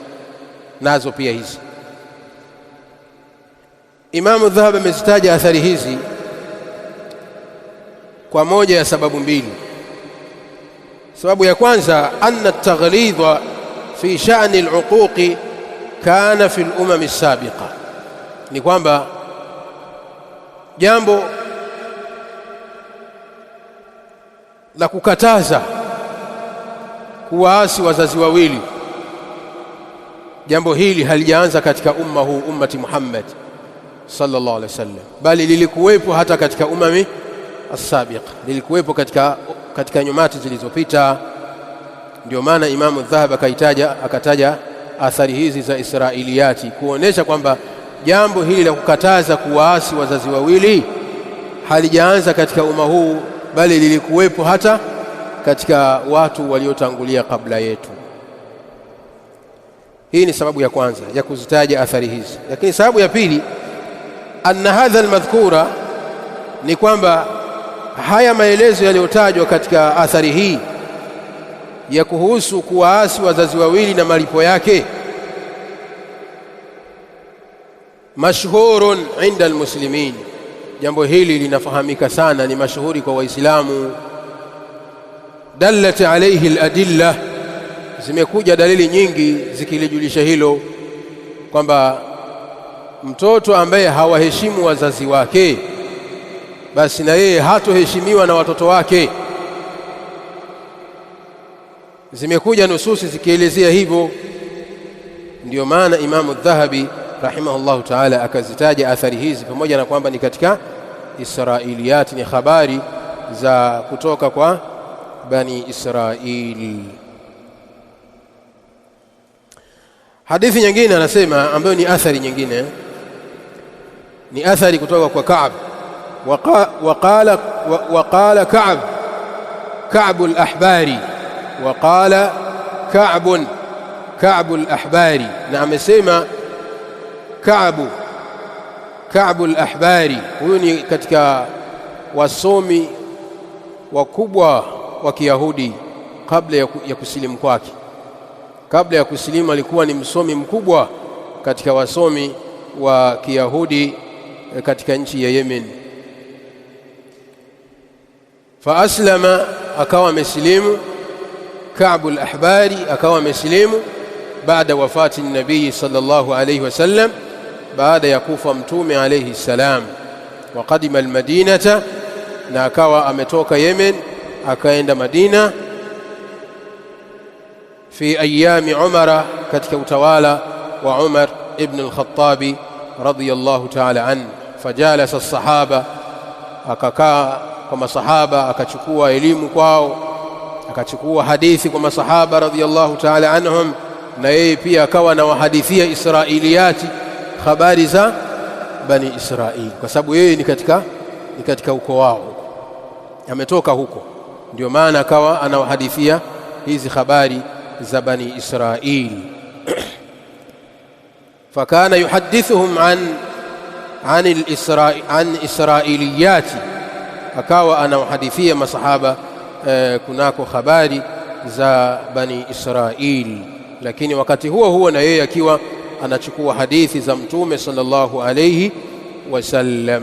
nazo pia hizi. Imamu Dhahabi amezitaja athari hizi kwa moja ya sababu mbili. Sababu ya kwanza, anna at-taghlidha fi sha'ni al-uquqi kana fil umami sabiqa, ni kwamba jambo la kukataza kuwaasi wazazi wawili, jambo hili halijaanza katika umma huu, ummati Muhammad sallallahu alaihi wasallam, bali lilikuwepo hata katika umami as-sabiqa, lilikuwepo katika nyumati zilizopita. Ndio maana Imamu Dhahabi akataja athari hizi za Israiliyati kuonesha kwamba jambo hili la kukataza kuwaasi wazazi wawili halijaanza katika umma huu, bali lilikuwepo hata katika watu waliotangulia kabla yetu. Hii ni sababu ya kwanza ya kuzitaja athari hizi. Lakini sababu ya pili, anna hadha almadhkura, ni kwamba haya maelezo yaliyotajwa katika athari hii ya kuhusu kuwaasi wazazi wawili na malipo yake, mashhurun inda almuslimin, jambo hili linafahamika sana, ni mashuhuri kwa Waislamu. Dallat alayhi aladilla, zimekuja dalili nyingi zikilijulisha hilo, kwamba mtoto ambaye hawaheshimu wazazi wake, basi na yeye hatoheshimiwa na watoto wake. Zimekuja nususi zikielezea hivyo. Ndiyo maana Imamu Dhahabi rahimahullahu ta'ala akazitaja athari hizi, pamoja na kwamba ni katika Israiliyati, ni habari za kutoka kwa Bani Israili. Hadithi nyingine anasema, ambayo ni athari nyingine, ni athari kutoka kwa Ka'b. وقال كعب الأحباري، وقال كعب الأحباري، na amesema Ka'b al-Ahbari. Huyu ni katika wasomi wakubwa wa Kiyahudi kabla ya kusilimu kwake. Kabla ya kusilimu alikuwa ni msomi mkubwa katika wasomi wa Kiyahudi katika nchi ya Yemen. Fa aslama, akawa amesilimu. Ka'b al-Ahbari akawa amesilimu baada wafati nabii sallallahu alayhi wasallam, baada ya kufa mtume alayhi salam. Wa qadima al-Madinata, na akawa ametoka Yemen akaenda Madina. Fi ayami Umara, katika utawala wa Umar ibn al-Khattabi radiyallahu ta'ala an. Fajalasa as-sahaba, akakaa kwa masahaba, akachukua elimu kwao, akachukua hadithi kwa masahaba radiyallahu ta'ala anhum, na yeye pia akawa na wahadithia Israiliyati, habari za Bani Israili, kwa sababu yeye ni katika ukoo wao, ametoka huko. Ndio maana akawa anawahadithia hizi habari za Bani Israili. Fakana yuhadithuhum an Israiliyati, akawa anawahadithia masahaba kunako habari za Bani Israili, lakini wakati huo na yeye akiwa anachukua hadithi za mtume sallallahu alayhi wasallam.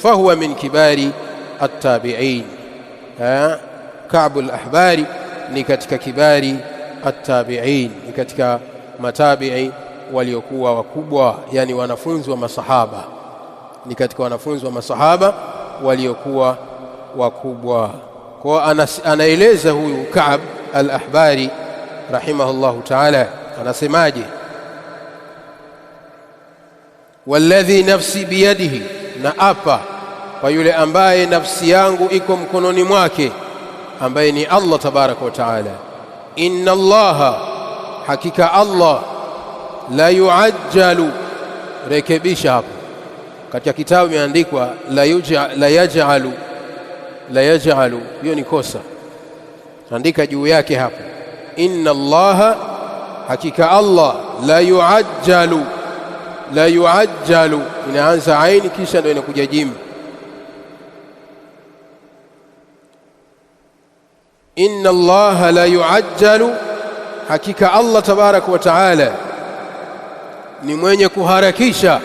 Fahuwa min kibari at-tabi'in. Ka'b al-Ahbari ni katika kibari at-tabi'in, ni katika matabi'i waliokuwa wakubwa, yani wanafunzi wa masahaba, ni katika wanafunzi wa masahaba waliokuwa wakubwa. Kwa anaeleza huyu Ka'b al-Ahbari rahimahullahu ta'ala, anasemaje? Walladhi nafsi biyadihi, na apa kwa yule ambaye nafsi yangu iko mkononi mwake, ambaye ni Allah tabaraka wa taala. Inna Allaha, hakika Allah, la yuajjalu, rekebisha hapo katika kitabu imeandikwa la yaj'alu, hiyo ni kosa, andika juu yake hapo, inna Allaha, hakika Allah, la yuajjalu, inaanza aini kisha ndio inakuja jim. Inna Allaha la yuajjalu, hakika Allah tabaraka wa taala ni mwenye kuharakisha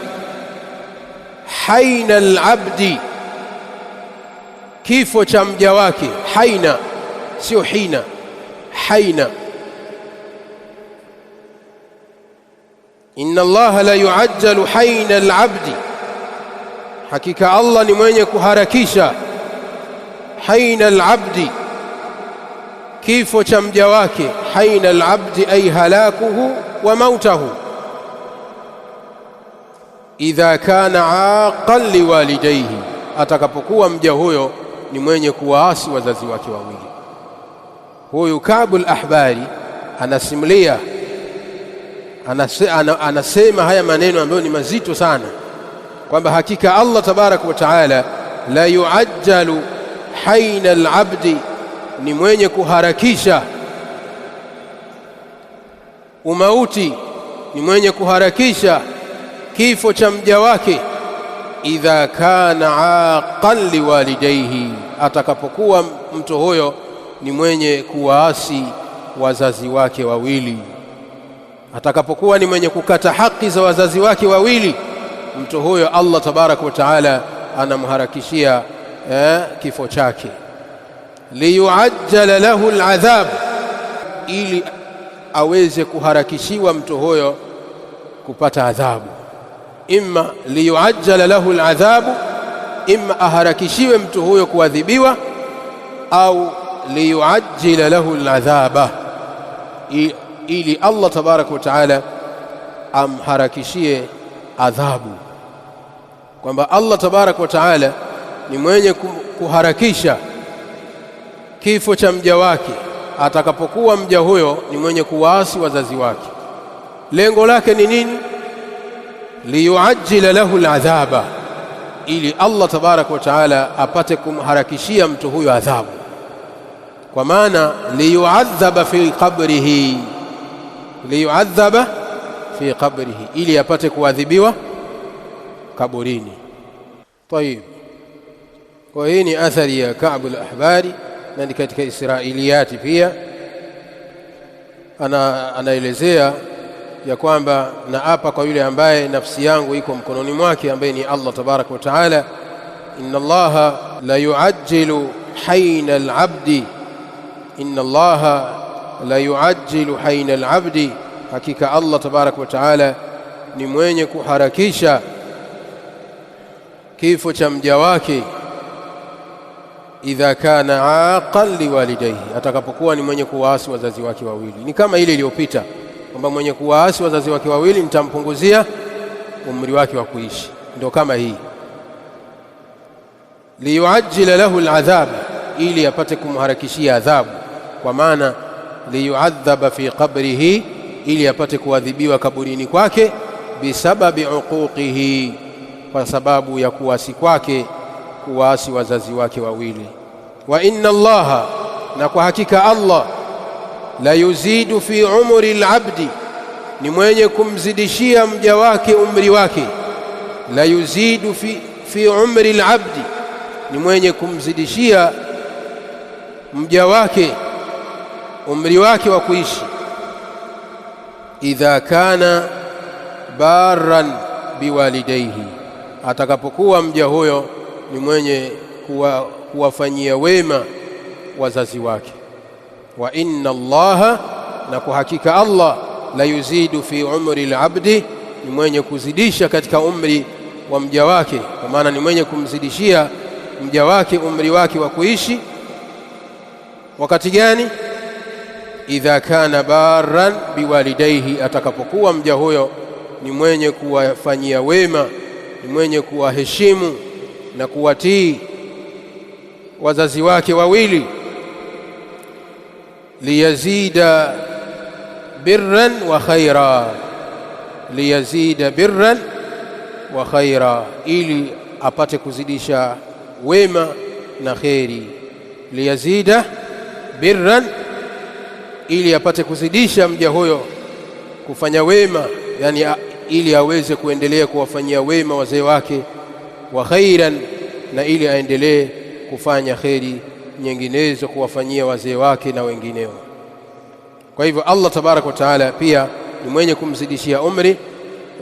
haina al-abdi, kifo cha mja wake. Haina sio hina, haina inna Allah la yuajjalu hayna al-abdi, hakika Allah ni mwenye kuharakisha hayna al-abdi, kifo cha mja wake. Hayna al-abdi ay halakuhu wa mautahu, idha kana aqan liwalidayhi, atakapokuwa mja huyo ni mwenye kuwaasi wazazi wake wawili. Huyu Ka'bul Ahbari anasimulia, anasema haya maneno ambayo ni mazito sana, kwamba hakika Allah tabaraka wa taala la yuajjalu hayna al-abdi, ni mwenye kuharakisha umauti, ni mwenye kuharakisha kifo cha mja wake. Idha kana aqan liwalidayhi, atakapokuwa mtu huyo ni mwenye kuwaasi wazazi wake wawili, atakapokuwa ni mwenye kukata haki za wazazi wake wawili, mtu huyo Allah tabaraka wa taala anamharakishia kifo chake. Liyuajjala lahu al'adhab, ili aweze kuharakishiwa mtu huyo kupata adhabu. Imma liyuajjala lahu al'adhabu, imma aharakishiwe mtu huyo kuadhibiwa, au liyuajjila lahu al'adhaba, ili Allah tabaraka wa taala amharakishie adhabu. Kwamba Allah tabaraka wa taala ni mwenye kuharakisha kifo cha mja wake atakapokuwa mja huyo ni mwenye kuwaasi wazazi wake. Lengo lake ni nini? Liyuajjila lahu al'adhaba, ili Allah tabaraka wa taala apate kumharakishia mtu huyo adhabu. Kwa maana liyuadhaba fi qabrihi, liyuadhaba fi qabrihi, ili apate kuadhibiwa kaburini. Tayib, kwa hii ni athari ya Ka'bul Ahbari, na ni katika Israiliyati pia. Anaelezea ya kwamba naapa kwa yule ambaye nafsi yangu iko mkononi mwake, ambaye ni Allah tabaraka wa taala, inna Allaha la yuajjilu hayna al-abdi, inna Allaha la yuajjilu hayna al-abdi, hakika Allah tabaraka wa taala ni mwenye kuharakisha kifo cha mja wake. Idha kana aqan liwalidayhi, atakapokuwa ni mwenye kuwaasi wazazi wake wawili. Ni kama ile iliyopita kwamba mwenye kuwaasi wazazi wake wawili nitampunguzia umri wake wa kuishi, ndio kama hii. Liyuajjila lahu al'adhab, ili apate kumharakishia adhabu. Kwa maana liyuadhaba fi qabrihi, ili apate kuadhibiwa kaburini kwake. Bisababi uquqihi, kwa sababu ya kuasi kwake, kuwaasi wazazi wake wawili. Wa inna Allaha, na kwa hakika Allah, la yuzidu fi umri al-abdi, ni mwenye kumzidishia mja wake umri wake. La yuzidu fi umri al-abdi, ni mwenye kumzidishia mja wake umri wake wa kuishi. Idha kana barran biwalidayhi, atakapokuwa mja huyo ni mwenye kuwafanyia wema wazazi wake. Wa inna Allaha, na kwa hakika Allah, la yuzidu fi umri al-abdi, ni mwenye kuzidisha katika umri wa mja wake. Kwa maana ni mwenye kumzidishia mja wake umri wake wa kuishi. Wakati gani? Idha kana barran biwalidayhi, atakapokuwa mja huyo ni mwenye kuwafanyia wema, ni mwenye kuwaheshimu na kuwatii wazazi wake wawili. Liyazida birran wa khaira, liyazida birran wa khaira, ili apate kuzidisha wema na kheri. Liyazida birran, ili apate kuzidisha mja huyo kufanya wema, yani ili aweze kuendelea kuwafanyia wema wazee wake. Wa khairan, na ili aendelee kufanya kheri nyinginezo kuwafanyia wazee wake na wengineo. Kwa hivyo Allah tabaraka wa taala pia ni mwenye kumzidishia umri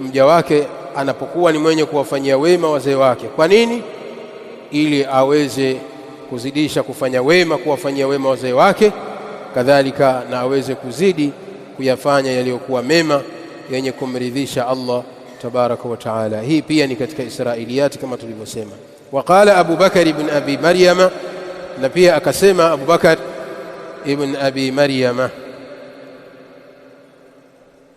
mja wake anapokuwa ni mwenye kuwafanyia wema wazee wake. Kwa nini? Ili aweze kuzidisha kufanya wema, kuwafanyia wema wazee wake, kadhalika na aweze kuzidi kuyafanya yaliyokuwa mema yenye kumridhisha Allah tabaraka wa taala. Hii pia ni katika Israiliyati kama tulivyosema. Waqala Abu Bakar ibn Abi Maryama, na pia akasema Abu Bakar ibn Abi Maryama.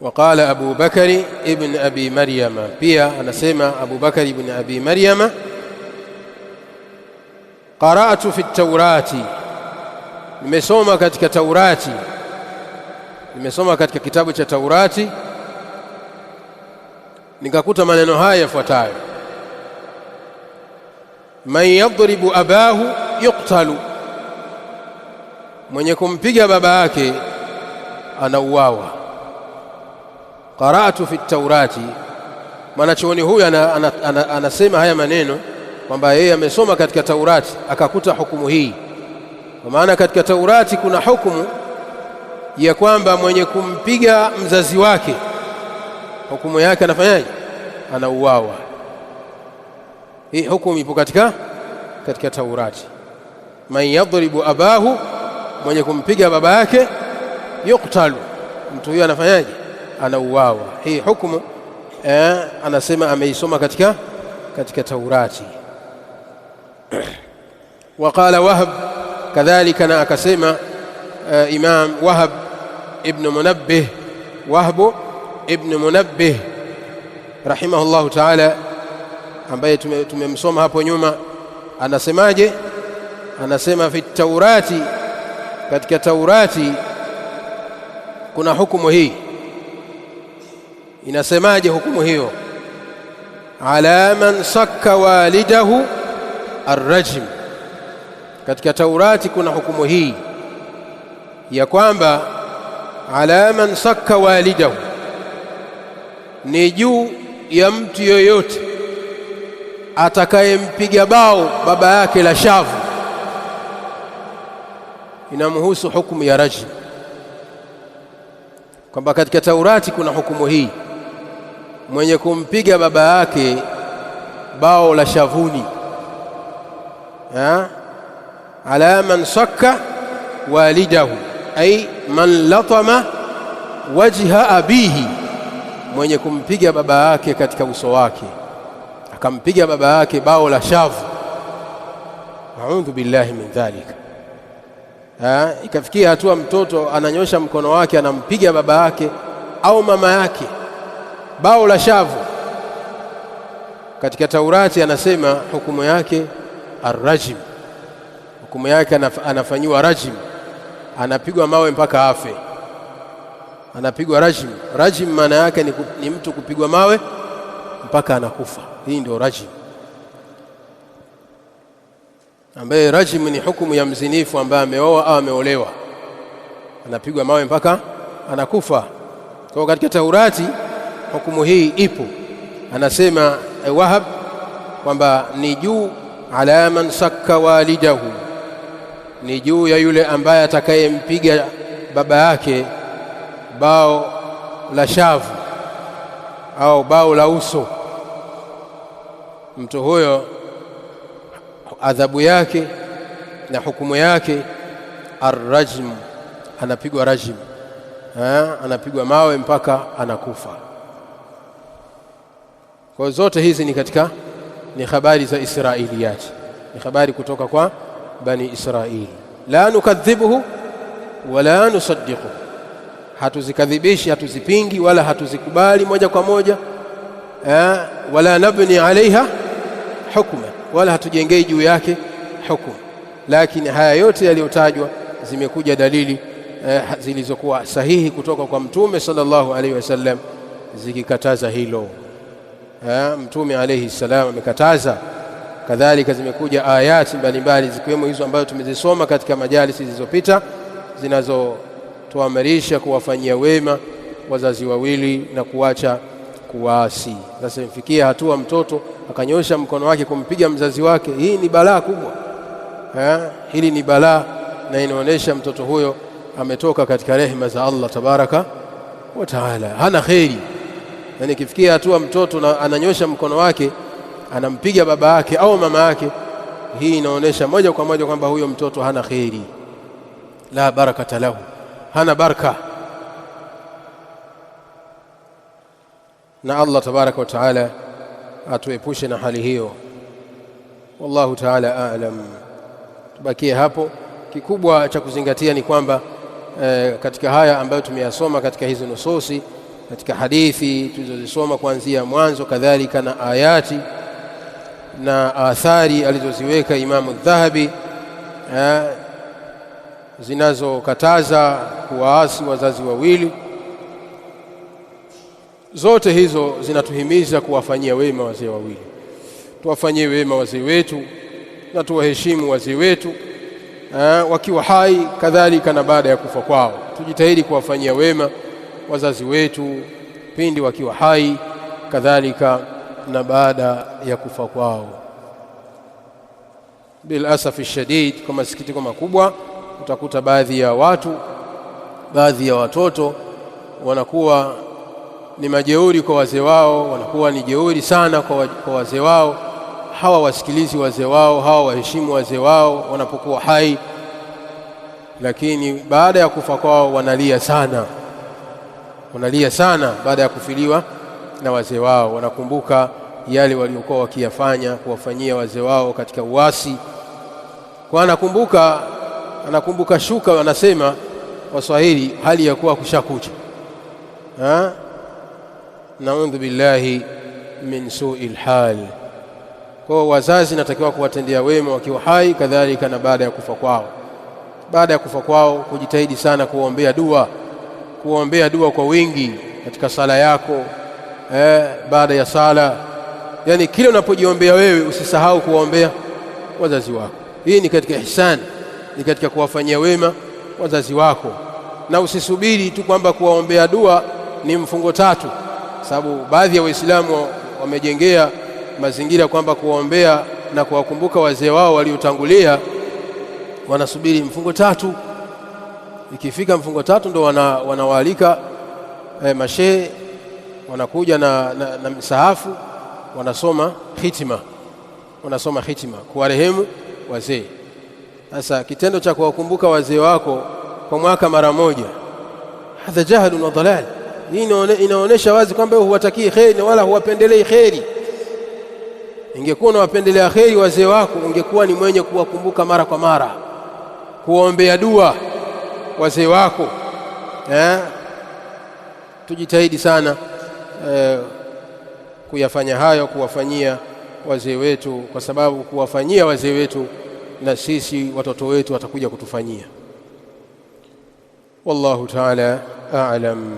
Waqala Abu Bakar ibn Abi Maryama, pia anasema Abu Bakar ibn Abi Maryama, qara'tu fi at-Taurati, nimesoma katika Taurati, nimesoma katika kitabu cha Taurati, nikakuta maneno haya yafuatayo: man yadribu abahu yuqtalu, mwenye kumpiga baba yake anauawa. Qara'tu fi at-Taurati, mwanachuoni huyu anasema haya maneno kwamba yeye amesoma katika Taurati akakuta hukumu hii. Kwa maana katika Taurati kuna hukumu ya kwamba mwenye kumpiga mzazi wake hukumu yake anafanyaje? Anauawa. Hii hukumu ipo katika Taurati. Man yadribu abahu, mwenye kumpiga baba yake, yuqtalu, mtu huyo anafanyaje? Anauawa. Hii hukumu anasema ameisoma katika Taurati. Waqala Wahb, kadhalika na akasema Imam Wahb ibn Munabbih, Wahb ibn Munabbih rahimahullahu ta'ala, ambaye tumemsoma hapo nyuma, anasemaje? Anasema fi Taurati, katika Taurati kuna hukumu hii. Inasemaje hukumu hiyo? Ala man sakka walidahu arrajm, katika Taurati kuna hukumu hii ya kwamba ala man sakka walidahu, ni juu ya mtu yoyote atakayempiga bao baba yake la shavu, inamhusu hukumu ya rajm. Kwamba katika Taurati kuna hukumu hii, mwenye kumpiga baba yake bao la shavuni, ala man sakka walidahu, ay man latama wajha abihi, mwenye kumpiga baba yake katika uso wake, akampiga baba yake bao la shavu. A'udhu billahi min dhalika. Ikafikia hatua mtoto ananyosha mkono wake anampiga baba yake au mama yake bao la shavu. Katika Taurati anasema hukumu yake arrajim, hukumu yake anafanywa rajim, anapigwa mawe mpaka afe, anapigwa rajim. Rajim maana yake ni mtu kupigwa mawe mpaka anakufa. Hii ndio rajim, ambaye rajim ni hukumu ya mzinifu ambaye ameoa au ameolewa, anapigwa mawe mpaka anakufa. Kwa katika Taurati hukumu hii ipo. Anasema Wahab kwamba ni juu ala man sakka walidahu, ni juu ya yule ambaye atakayempiga baba yake bao la shavu au bao la uso, mtu huyo adhabu yake na hukumu yake arrajm, anapigwa rajim, anapigwa mawe mpaka anakufa. Kwa zote hizi ni habari za Israiliyati, ni habari kutoka kwa Bani Israili. La nukadhibuhu wala nusaddiqu, hatuzikadhibishi, hatuzipingi wala hatuzikubali moja kwa moja. Wala nabni alaiha hukma, wala hatujengei juu yake hukumu. Lakini haya yote yaliyotajwa zimekuja dalili zilizokuwa sahihi kutoka kwa Mtume sallallahu alaihi wasallam zikikataza hilo. Mtume alayhi salam amekataza. Kadhalika zimekuja ayati mbalimbali zikiwemo hizo ambazo tumezisoma katika majalisi zilizopita zinazotuamrisha kuwafanyia wema wazazi wawili na kuacha kuasi. Sasa imefikia hatua mtoto akanyosha mkono wake kumpiga mzazi wake. Hii ni balaa kubwa. Hili ni balaa, na inaonyesha mtoto huyo ametoka katika rehema za Allah tabaraka wa taala, hana kheri. Yani kifikia hatua mtoto ananyosha mkono wake anampiga baba yake au mama yake, hii inaonyesha moja kwa moja kwamba huyo mtoto hana kheri, la barakata lahu, hana baraka. na Allah tabaraka wa taala atuepushe na hali hiyo. Wallahu taala a'lam. Tubakie hapo. Kikubwa cha kuzingatia ni kwamba katika haya ambayo tumeyasoma katika hizo nususi, katika hadithi tulizozisoma kuanzia mwanzo, kadhalika na ayati na athari alizoziweka Imamu Dhahabi zinazokataza kuwaasi wazazi wawili, zote hizo zinatuhimiza kuwafanyia wema wazee wawili. Tuwafanyie wema wazee wetu na tuwaheshimu wazee wetu wakiwa hai, kadhalika na baada ya kufa kwao. Tujitahidi kuwafanyia wema wazazi wetu pindi wakiwa hai, kadhalika na baada ya kufa kwao. Bil asafi shadid, kwa masikitiko makubwa, utakuta baadhi ya watu, baadhi ya watoto wanakuwa ni majeuri kwa wazee wao, wanakuwa ni jeuri sana kwa wazee wao. Hawa wasikilizi wazee wao, hawa waheshimu wazee wao wanapokuwa hai, lakini baada ya kufa kwao wanalia sana, wanalia sana baada ya kufiliwa na wazee wao. Wanakumbuka yale waliokuwa wakiyafanya, kuwafanyia wazee wao katika uasi. Kwa anakumbuka shuka, wanasema Waswahili, hali ya kuwa kushakucha. Naudhu billahi min su'il hal. Kwa wazazi natakiwa kuwatendea wema wakiwa hai, kadhalika na baada ya kufa kwao. Baada ya kufa kwao kujitahidi sana kuombea dua kwa wingi katika sala yako, baada ya sala. Yani kile unapojiombea wewe usisahau kuombea wazazi wako. Hii ni katika ihsani, ni katika kuwafanyia wema wazazi wako, na usisubiri tu kwamba kuwaombea dua ni mfungo tatu, sababu baadhi ya Waislamu wamejengea mazingira kwamba kuwaombea na kuwakumbuka wazee wao waliotangulia wanasubiri mfungo tatu. Ikifika mfungo tatu ndo wanawaalika mashehe, wanakuja na msahafu, wanasoma hitima kuwarehemu wazee. Sasa kitendo cha kuwakumbuka wazee wako kwa mwaka mara moja, hadha jahlun wa dalal. Hii inaonesha wazi kwamba huwatakii kheri wala huwapendelei kheri. Ingekuwa unawapendelea kheri wazee wako, ungekuwa ni mwenye kuwakumbuka mara kwa mara, kuombea dua wazee wako. Tujitahidi sana kuyafanya hayo, kuwafanyia wazee wetu, kwa sababu kuwafanyia wazee wetu na sisi watoto wetu watakuja kutufanyia. Wallahu ta'ala a'lam.